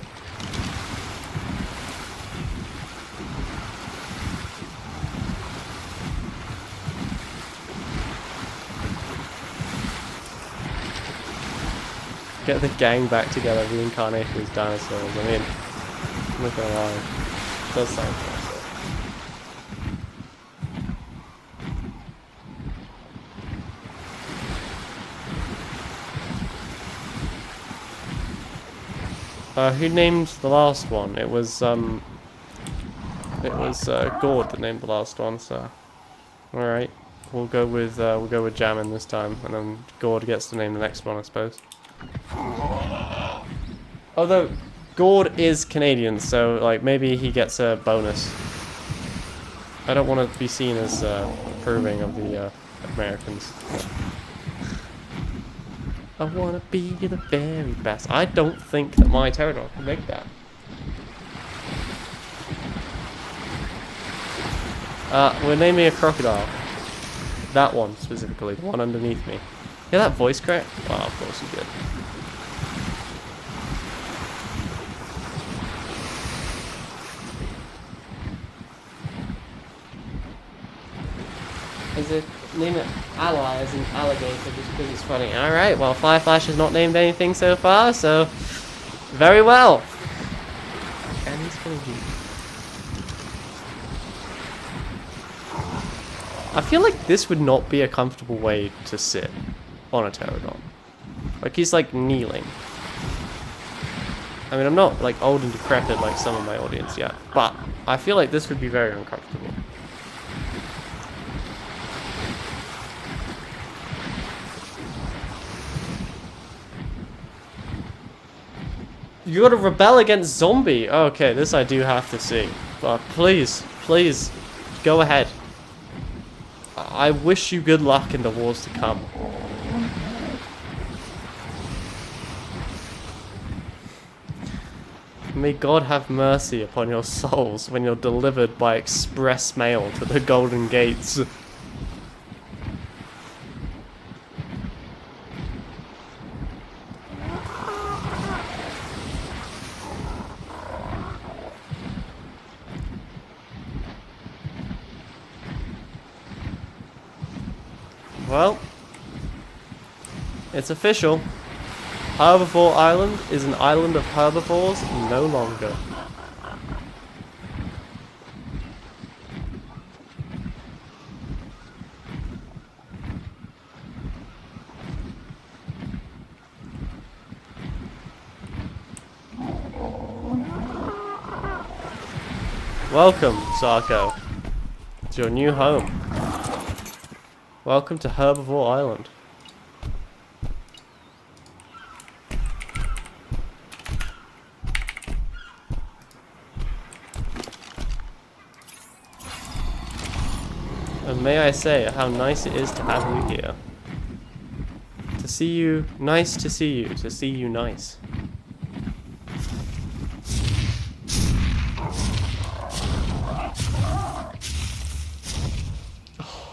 Get the gang back together, reincarnated as dinosaurs. I mean, I'm not gonna lie. It does sound awesome. Who named the last one? It was Gord that named the last one. So, all right, we'll go with Jammin this time, and then Gord gets to name the next one, I suppose. Although Gord is Canadian, so like maybe he gets a bonus. I don't want to be seen as approving of the Americans. I wanna be the very best. I don't think that my pterodon can make that. We're naming a crocodile. That one specifically, the one underneath me. Hear that voice crack? Wow, of course you did. Is it name it Ally as in alligator just because it's funny? Alright, well Fireflash has not named anything so far, so very well. And he's gonna do. I feel like this would not be a comfortable way to sit on a pterodon. Like he's like kneeling. I mean, I'm not like old and decrepit like some of my audience yet, but I feel like this would be very uncomfortable. You gotta rebel against zombie. Okay, this I do have to see. But please, please, go ahead. I wish you good luck in the wars to come. May God have mercy upon your souls when you're delivered by express mail to the Golden Gates. Well, it's official. Herbivore Island is an island of herbivores no longer. Welcome, Sarko, to your new home. Welcome to Herbivore Island. And may I say how nice it is to have you here. To see you, nice to see you nice.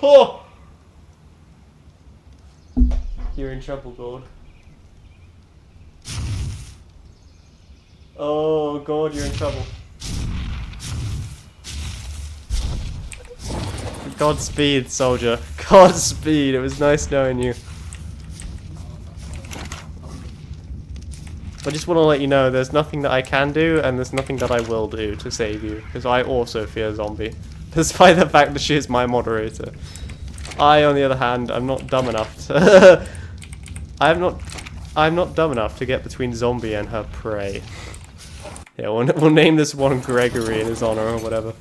Oh! You're in trouble, God. Oh, God, you're in trouble. Godspeed, soldier. Godspeed. It was nice knowing you. I just want to let you know there's nothing that I can do and there's nothing that I will do to save you, because I also fear Zombie, despite the fact that she is my moderator. I, on the other hand, I'm not dumb enough to I'm not dumb enough to get between Zombie and her prey. Yeah, we'll name this one Gregory in his honor or whatever.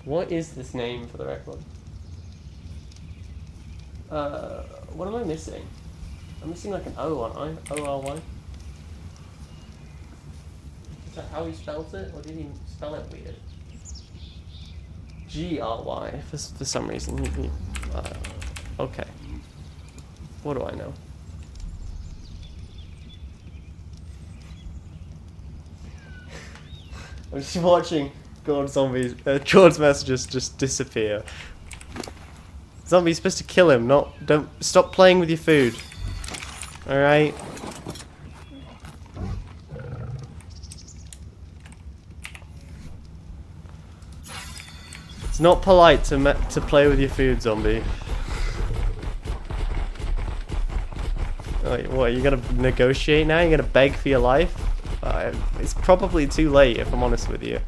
What is this name for the record? What am I missing? I'm missing like an O, aren't I? O-R-Y? Is that how he spells it? Or did he spell it weird? G-R-Y, for some reason. Okay. What do I know? I'm just watching Gord's messages just disappear. Zombie's supposed to kill him, don't stop playing with your food. Alright? It's not polite to play with your food, Zombie. Wait, what, you gotta negotiate now? You gotta beg for your life? It's probably too late, if I'm honest with you.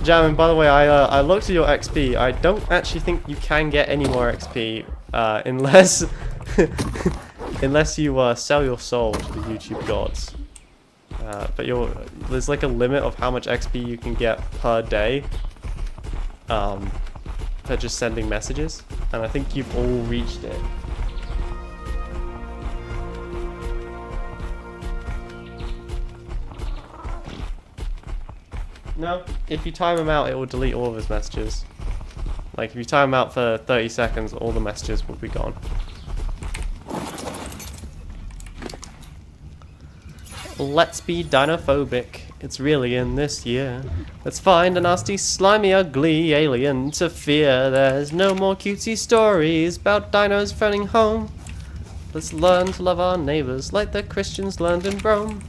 Jammin, by the way, I looked at your XP. I don't actually think you can get any more XP unless unless you sell your soul to the YouTube gods. But there's like a limit of how much XP you can get per day for just sending messages, and I think you've all reached it. No, if you time him out, it will delete all of his messages. Like, if you time him out for 30 seconds, all the messages will be gone. Let's be dinophobic. It's really in this year. Let's find a nasty, slimy, ugly alien to fear. There's no more cutesy stories about dinos phoning home. Let's learn to love our neighbors like the Christians learned in Rome.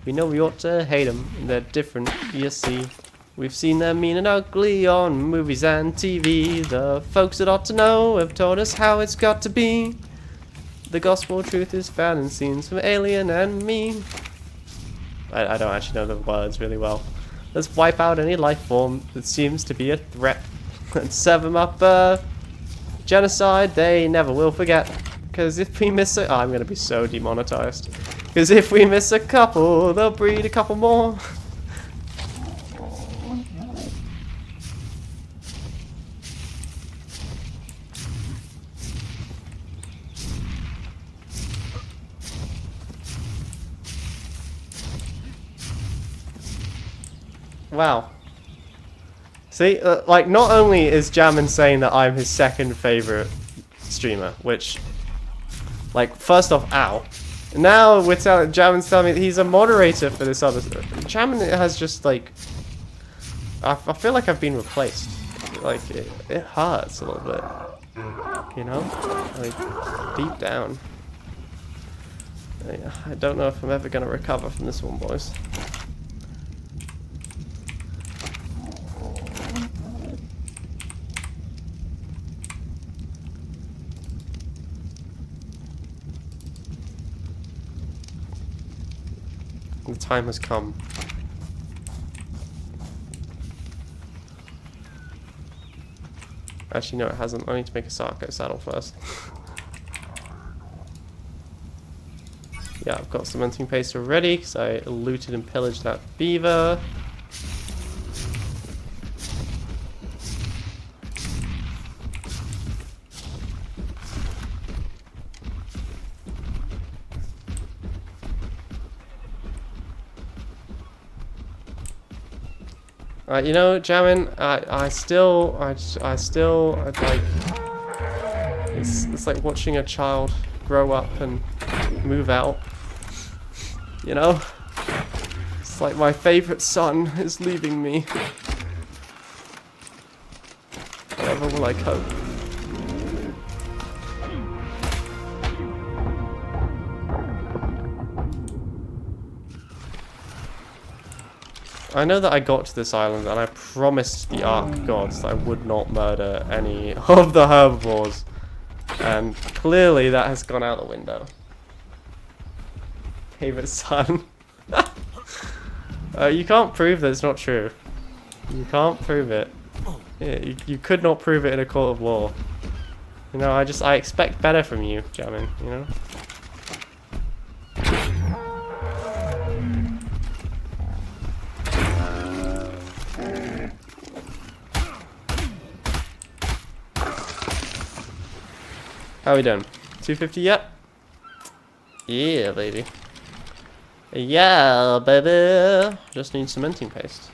We know we ought to hate them, they're different, you see. We've seen them mean and ugly on movies and TV. The folks that ought to know have told us how it's got to be. The gospel truth is found in scenes from Alien and Me. I don't actually know the words really well. Let's wipe out any life form that seems to be a threat. And serve them up genocide they never will forget. Because if we miss a... Oh, I'm going to be so demonetized. Because if we miss a couple, they'll breed a couple more. Wow. See, like, not only is Jammin saying that I'm his second favorite streamer, which, like, first off, ow. Now Jammin's telling me that he's a moderator for this other. Jammin has just, like, I feel like I've been replaced. Like, it hurts a little bit, you know, like, deep down. I don't know if I'm ever gonna recover from this one, boys. The time has come. Actually, no, it hasn't. I need to make a Sarko saddle first. Yeah, I've got cementing paste already because I looted and pillaged that beaver. You know, Jamin, I still, like, it's like watching a child grow up and move out. You know? It's like my favorite son is leaving me. Whatever will I cope? I know that I got to this island and I promised the Ark gods that I would not murder any of the herbivores. And clearly that has gone out the window. Favorite son. You can't prove that it's not true. You can't prove it. Yeah, you could not prove it in a court of law. You know, I expect better from you, Jamin, you know? How are we doing? 250 yet? Yeah, baby. Yeah, baby. Just need cementing paste.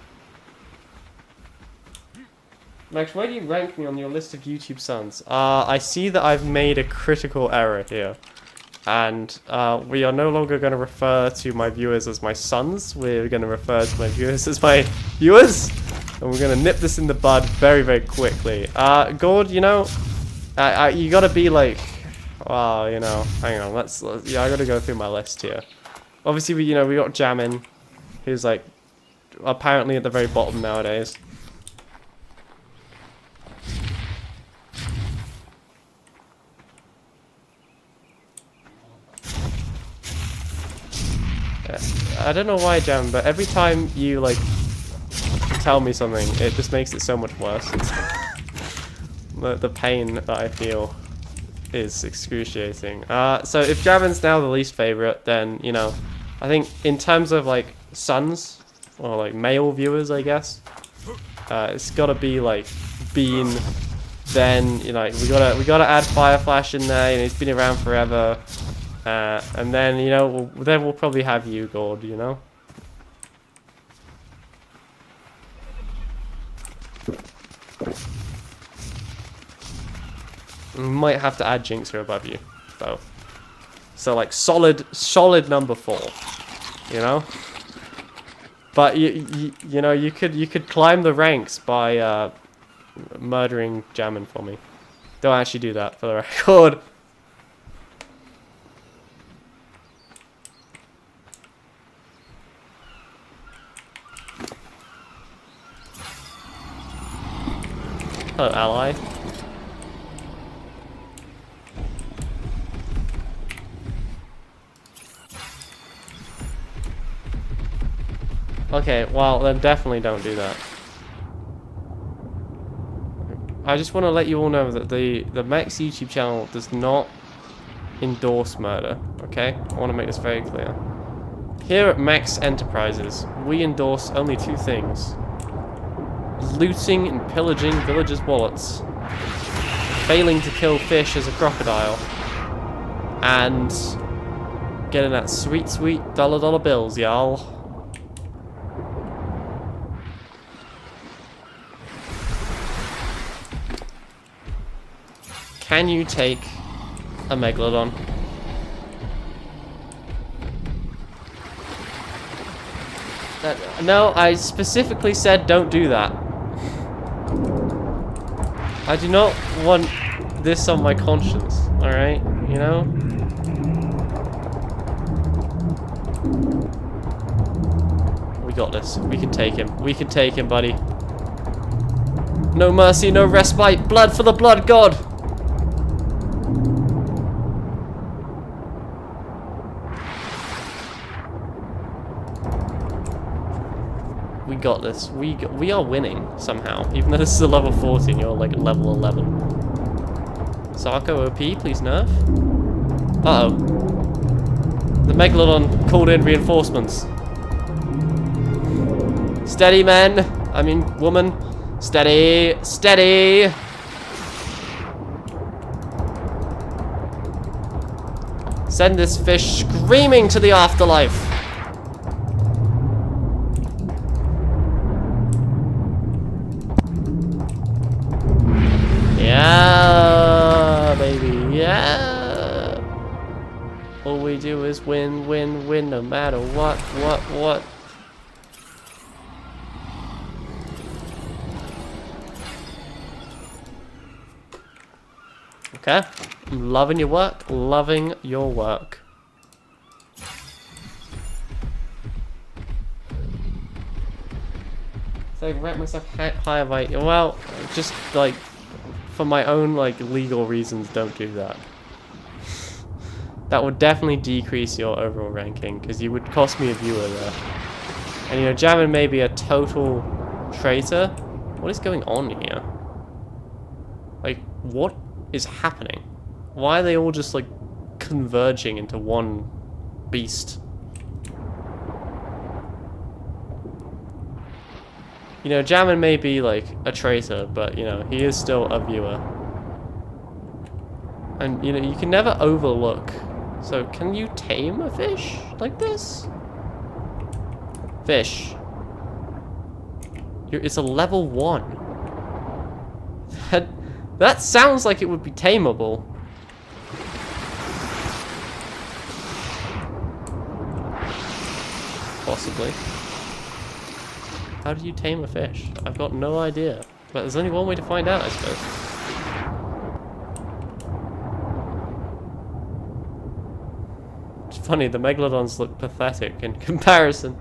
Max, why do you rank me on your list of YouTube sons? I see that I've made a critical error here. And we are no longer going to refer to my viewers as my sons. We're going to refer to my viewers as my viewers. And we're going to nip this in the bud very, very quickly. Gord, you know, you got to be like... Wow, you know, hang on, let's yeah, I got to go through my list here. Obviously, we got Jamin, who's like apparently at the very bottom nowadays. I don't know why, Jamin, but every time you like tell me something, it just makes it so much worse. The pain that I feel is excruciating. So if Jamin's now the least favorite, then, you know, I think in terms of like sons or like male viewers, I guess, it's gotta be like Bean. Then, you know, we gotta add Fireflash in there. You know, he's been around forever. And then, you know, then we'll probably have you, Gord, you know? We might have to add Jinxer above you, though. So, like, solid number 4, you know? But, you know, you could climb the ranks by murdering Jamin for me. Don't actually do that, for the record. Hello, ally. Okay, well, then definitely don't do that. I just want to let you all know that the Max YouTube channel does not endorse murder, okay? I want to make this very clear. Here at Max Enterprises, we endorse only 2 things. Looting and pillaging villagers' wallets, failing to kill fish as a crocodile, and getting that sweet, sweet dollar bills, y'all. Can you take a Megalodon? No, I specifically said don't do that. I do not want this on my conscience, alright? You know? We got this. We can take him. We can take him, buddy. No mercy, no respite. Blood for the blood god! We got this. We are winning somehow. Even though this is a level 14, you're like level 11. Sarko OP, please nerf. Uh-oh. The Megalodon called in reinforcements. Steady, men. I mean, woman. Steady. Steady. Send this fish screaming to the afterlife. we do is win, win, win, no matter what. Okay, I'm loving your work, loving your work. So I rank myself higher by, well, just like, for my own like legal reasons, don't do that. That would definitely decrease your overall ranking, because you would cost me a viewer there. And you know, Jammin may be a total traitor. What is going on here? Like, what is happening? Why are they all just like converging into one beast? You know, Jammin may be like a traitor, but you know, he is still a viewer. And you know, you can never overlook. So can you tame a fish like this? Fish. It's a level 1. That sounds like it would be tameable. Possibly. How do you tame a fish? I've got no idea. But there's only one way to find out, I suppose. It's funny, the megalodons look pathetic in comparison.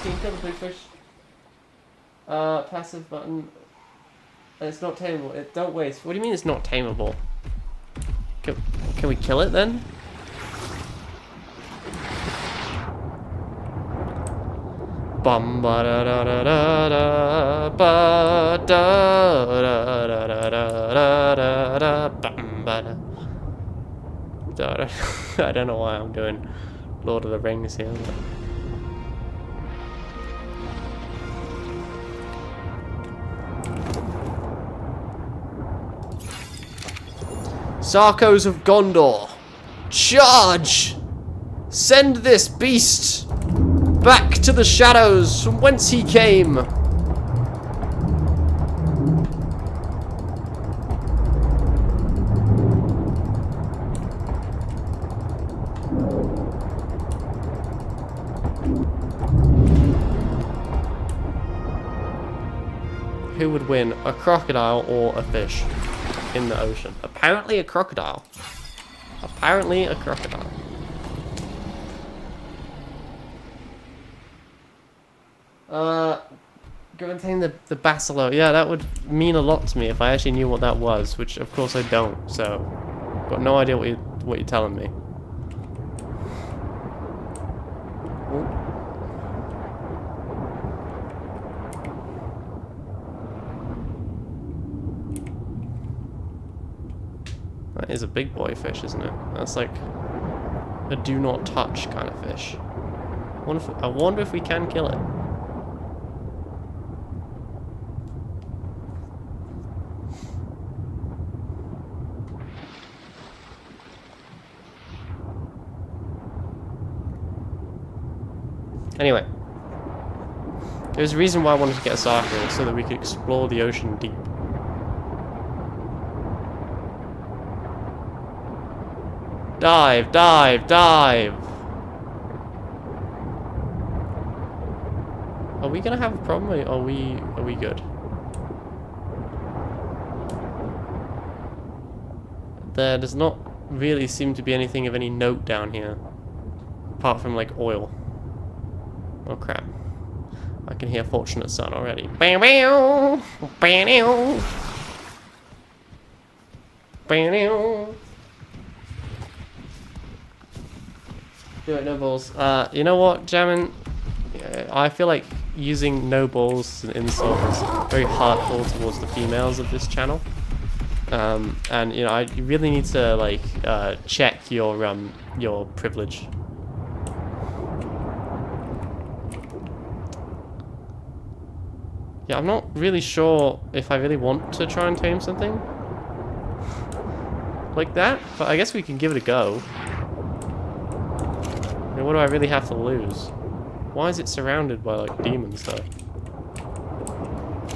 Can you kill the big fish? Passive button. And it's not tameable. Don't waste. What do you mean it's not tameable? Can we kill it then? Bum ba da da da da da ba da da da da da da da bum ba da. I don't know why I'm doing Lord of the Rings here. But... Sarkos of Gondor, charge! Send this beast back to the shadows from whence he came. Who would win, a crocodile or a fish in the ocean? Apparently a crocodile. Apparently a crocodile. Go and tame the basilar. Yeah, that would mean a lot to me if I actually knew what that was, which of course I don't, so got no idea what you're telling me. That is a big boy fish, isn't it? That's like a do not touch kind of fish. I wonder if we can kill it. Anyway, there's a reason why I wanted to get a Sarko, so that we could explore the ocean deep. Dive, dive, dive! Are we gonna have a problem, or are we good? There does not really seem to be anything of any note down here, apart from like oil. Oh crap. I can hear Fortunate Son already. Bow bow! Bow bow! Do it, no balls. You know what, Jammin? I feel like using no balls as an insult is very hurtful towards the females of this channel. And you know, you really need to like check your privilege. Yeah, I'm not really sure if I really want to try and tame something like that, but I guess we can give it a go. I mean, what do I really have to lose? Why is it surrounded by like demons though?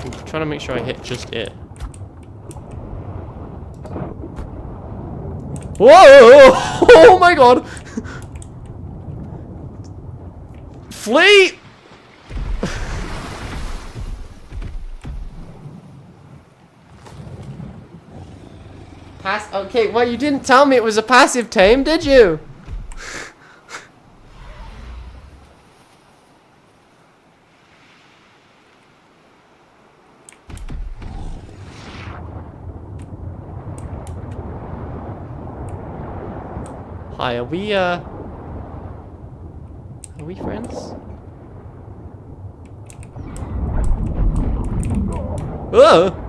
I'm trying to make sure I hit just it. Whoa! Oh my god! Flee! Okay, well, you didn't tell me it was a passive tame, did you? Hi, are we friends? Oh!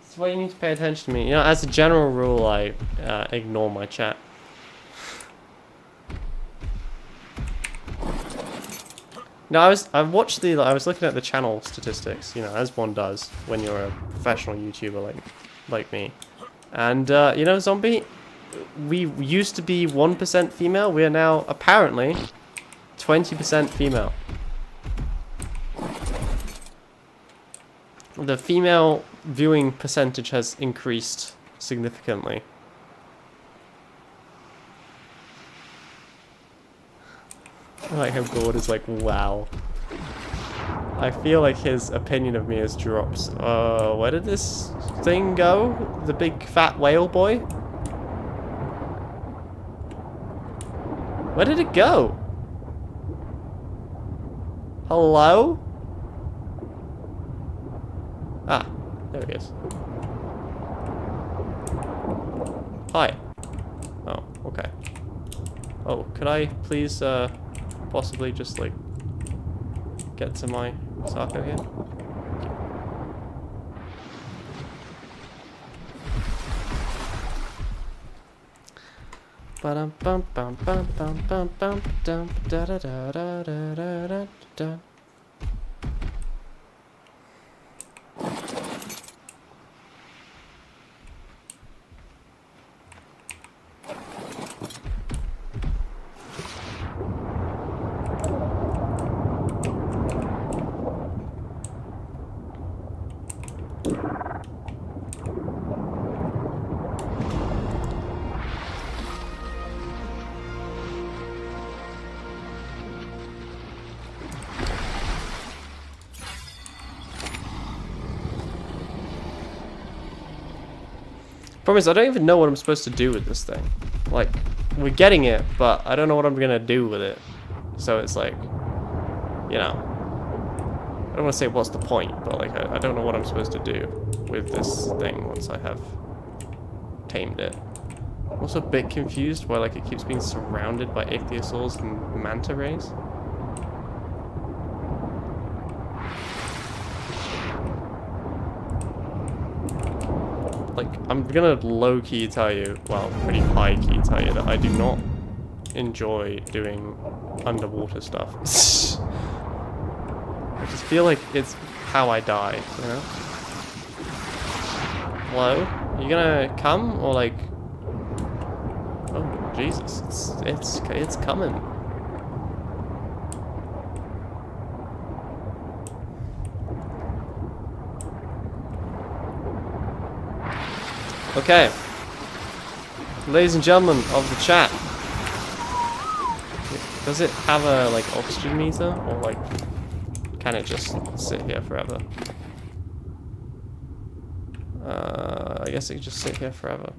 That's why you need to pay attention to me. You know, as a general rule, I ignore my chat. No, I was looking at the channel statistics, you know, as one does when you're a professional YouTuber like me. And you know, Zombie, we used to be 1% female. We are now apparently 20% female. The female viewing percentage has increased significantly. I like how Gord is like, wow. I feel like his opinion of me has dropped. Where did this thing go? The big fat whale boy? Where did it go? Hello? Ah, there he is. Hi. Oh, okay. Oh, could I please, possibly just, like, get to my Sako here? Ba-dum bum bum bum bum bum bum dum da da da da da da da. Problem is, I don't even know what I'm supposed to do with this thing. Like, we're getting it, but I don't know what I'm gonna do with it. So it's like, you know, I don't want to say what's the point, but like, I don't know what I'm supposed to do with this thing once I have tamed it. I'm also a bit confused why like it keeps being surrounded by ichthyosaurs and manta rays. Like, I'm gonna low-key tell you, well, pretty high-key tell you that I do not enjoy doing underwater stuff. I just feel like it's how I die, you know? Hello? Are you gonna come, or like... Oh, Jesus, it's coming. Okay, ladies and gentlemen of the chat, does it have a like oxygen meter, or like can it just sit here forever? I guess it can just sit here forever.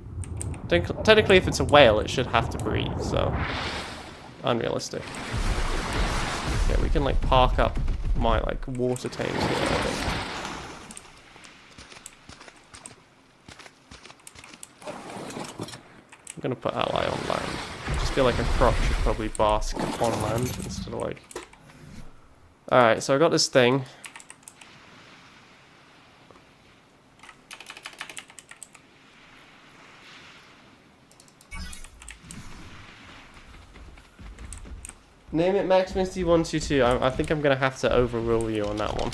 Technically, if it's a whale, it should have to breathe, so unrealistic. Yeah, we can like park up my like water tames here, I think. I'm gonna put ally on land. I just feel like a croc should probably bask on land instead of like... Alright, so I got this thing. Name it MaxMisty122. I think I'm gonna have to overrule you on that one.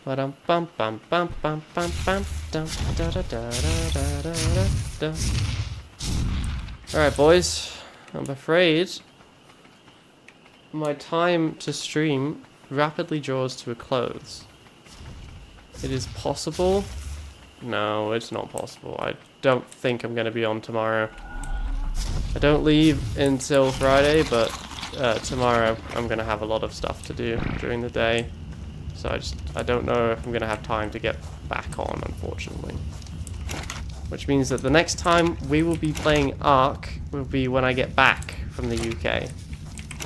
Bum bum bum bum bum bum bum dum da da da da da da da. Alright, boys. I'm afraid my time to stream rapidly draws to a close. It is possible. No, it's not possible. I don't think I'm going to be on tomorrow. I don't leave until Friday, but tomorrow I'm going to have a lot of stuff to do during the day. So I don't know if I'm going to have time to get back on, unfortunately. Which means that the next time we will be playing Ark will be when I get back from the UK.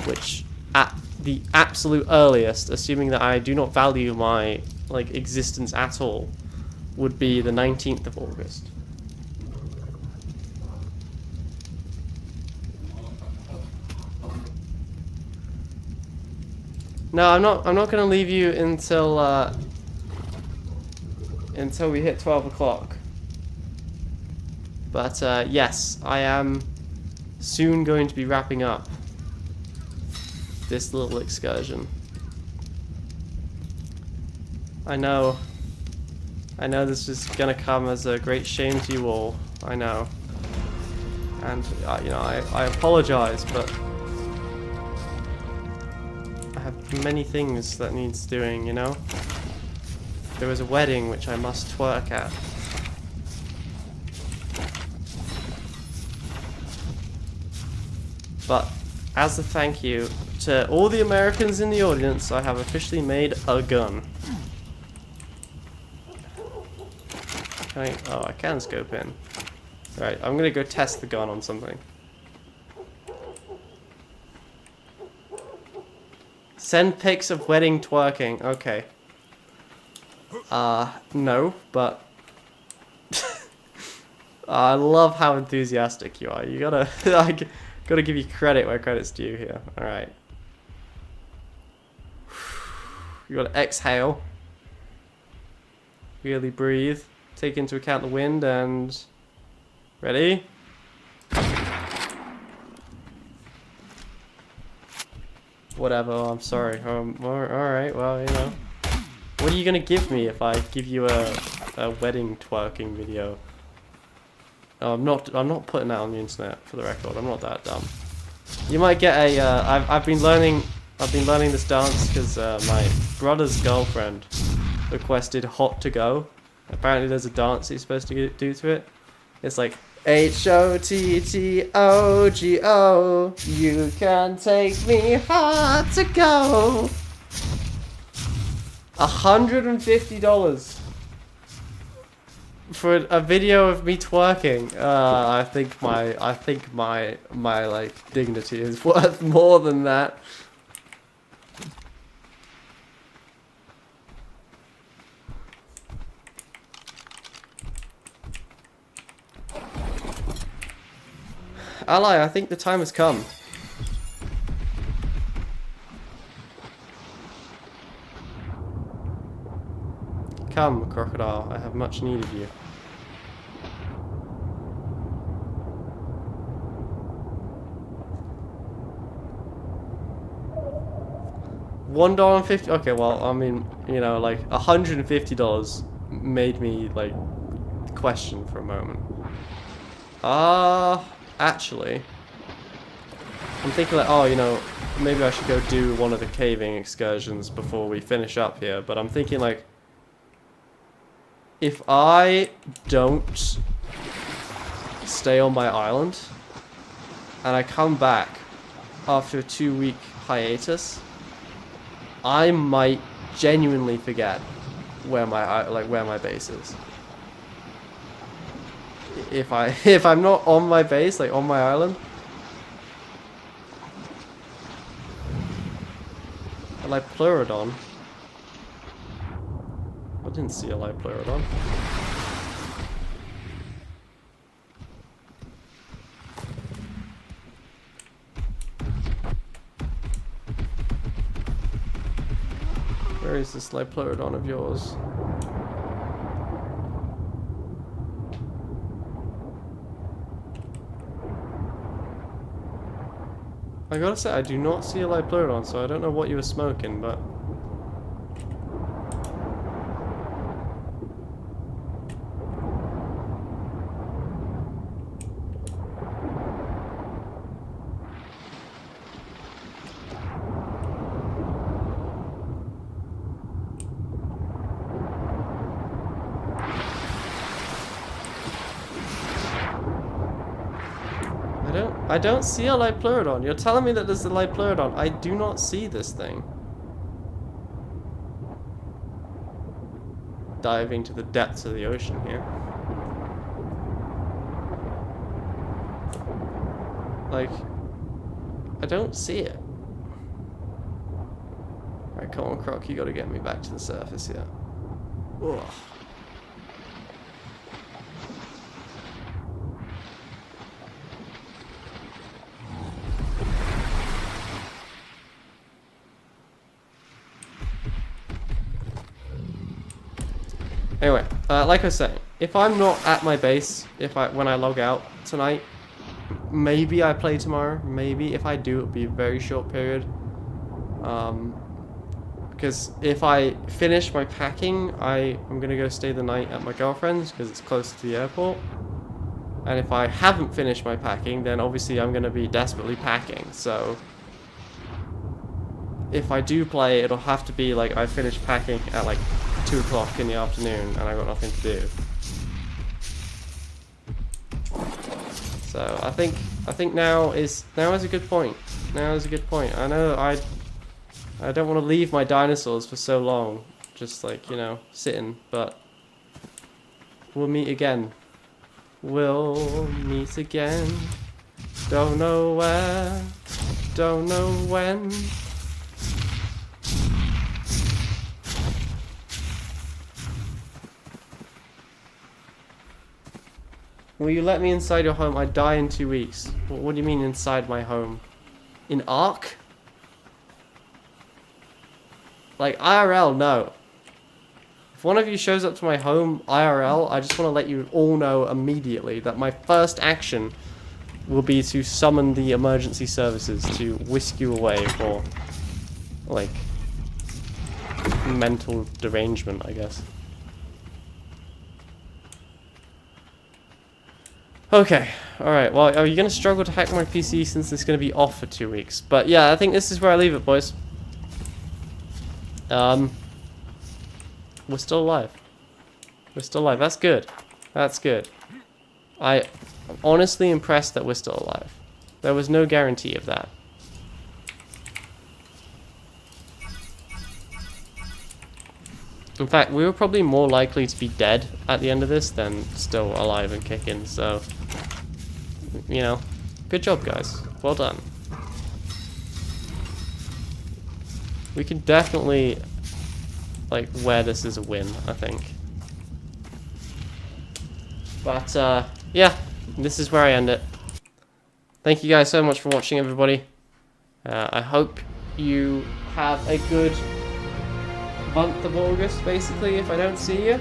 Which, at the absolute earliest, assuming that I do not value my existence at all, would be the 19th of August. No, I'm not going to leave you until we hit 12 o'clock. But yes, I am soon going to be wrapping up this little excursion. I know this is gonna come as a great shame to you all. I know, and you know, I apologize, but I have many things that needs doing. You know, there is a wedding which I must twerk at. But as a thank you to all the Americans in the audience, I have officially made a gun. I can scope in. Right, I'm gonna go test the gun on something. Send pics of wedding twerking. Okay. No, but I love how enthusiastic you are. You gotta, gotta give you credit where credit's due here. All right. You gotta exhale. Really breathe. Take into account the wind and... Ready? Whatever, I'm sorry. Alright, well, you know. What are you gonna give me if I give you a wedding twerking video? Oh, I'm not putting that on the internet, for the record. I'm not that dumb. You might get a, I've been learning this dance because my brother's girlfriend requested Hot to Go. Apparently there's a dance you're supposed to do to it. It's like H-O-T-T-O-G-O, you can take me hot to go. $150 for a video of me twerking. I think my like dignity is worth more than that. Ally, I think the time has come. Come, crocodile, I have much need of you. $1.50. Okay, well, I mean, you know, like $150 made me like question for a moment. Actually, I'm thinking like, oh, you know, maybe I should go do one of the caving excursions before we finish up here. But I'm thinking like, if I don't stay on my island and I come back after a 2-week hiatus, I might genuinely forget where my base is. If I'm not on my base, like on my island. A Pleurodon. I didn't see a Pleurodon. Where is this Pleurodon of yours? I gotta say, I do not see a Pleurodon, so I don't know what you were smoking, but... I don't see a Liopleurodon. You're telling me that there's a Liopleurodon. I do not see this thing. Diving to the depths of the ocean here. Like, I don't see it. Alright, come on, Croc, you gotta get me back to the surface here. Ugh. Anyway, like I was saying, if I'm not at my base, when I log out tonight, maybe I play tomorrow. Maybe if I do, it'll be a very short period. Because if I finish my packing, I'm gonna go stay the night at my girlfriend's because it's close to the airport. And if I haven't finished my packing, then obviously I'm gonna be desperately packing. So if I do play, it'll have to be like I finish packing at like 2 o'clock in the afternoon and I got nothing to do. So I think now is a good point. Now is a good point. I know I don't want to leave my dinosaurs for so long, just like, you know, sitting, but we'll meet again. We'll meet again. Don't know where, don't know when. Will you let me inside your home? I die in 2 weeks. What do you mean inside my home? In Ark? Like, IRL, no. If one of you shows up to my home, IRL, I just want to let you all know immediately that my first action will be to summon the emergency services to whisk you away for, like, mental derangement, I guess. Okay, alright, well, are you going to struggle to hack my PC since it's going to be off for 2 weeks? But yeah, I think this is where I leave it, boys. We're still alive. We're still alive. That's good. That's good. I'm honestly impressed that we're still alive. There was no guarantee of that. In fact, we were probably more likely to be dead at the end of this than still alive and kicking, so, you know, good job, guys. Well done. We can definitely, like, wear this as a win, I think. But, yeah, this is where I end it. Thank you guys so much for watching, everybody. I hope you have a good month of August, basically, if I don't see you.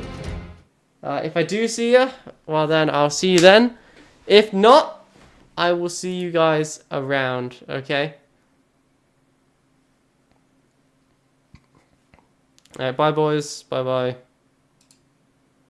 If I do see you, well then, I'll see you then. If not, I will see you guys around, okay? Alright, bye boys, bye bye.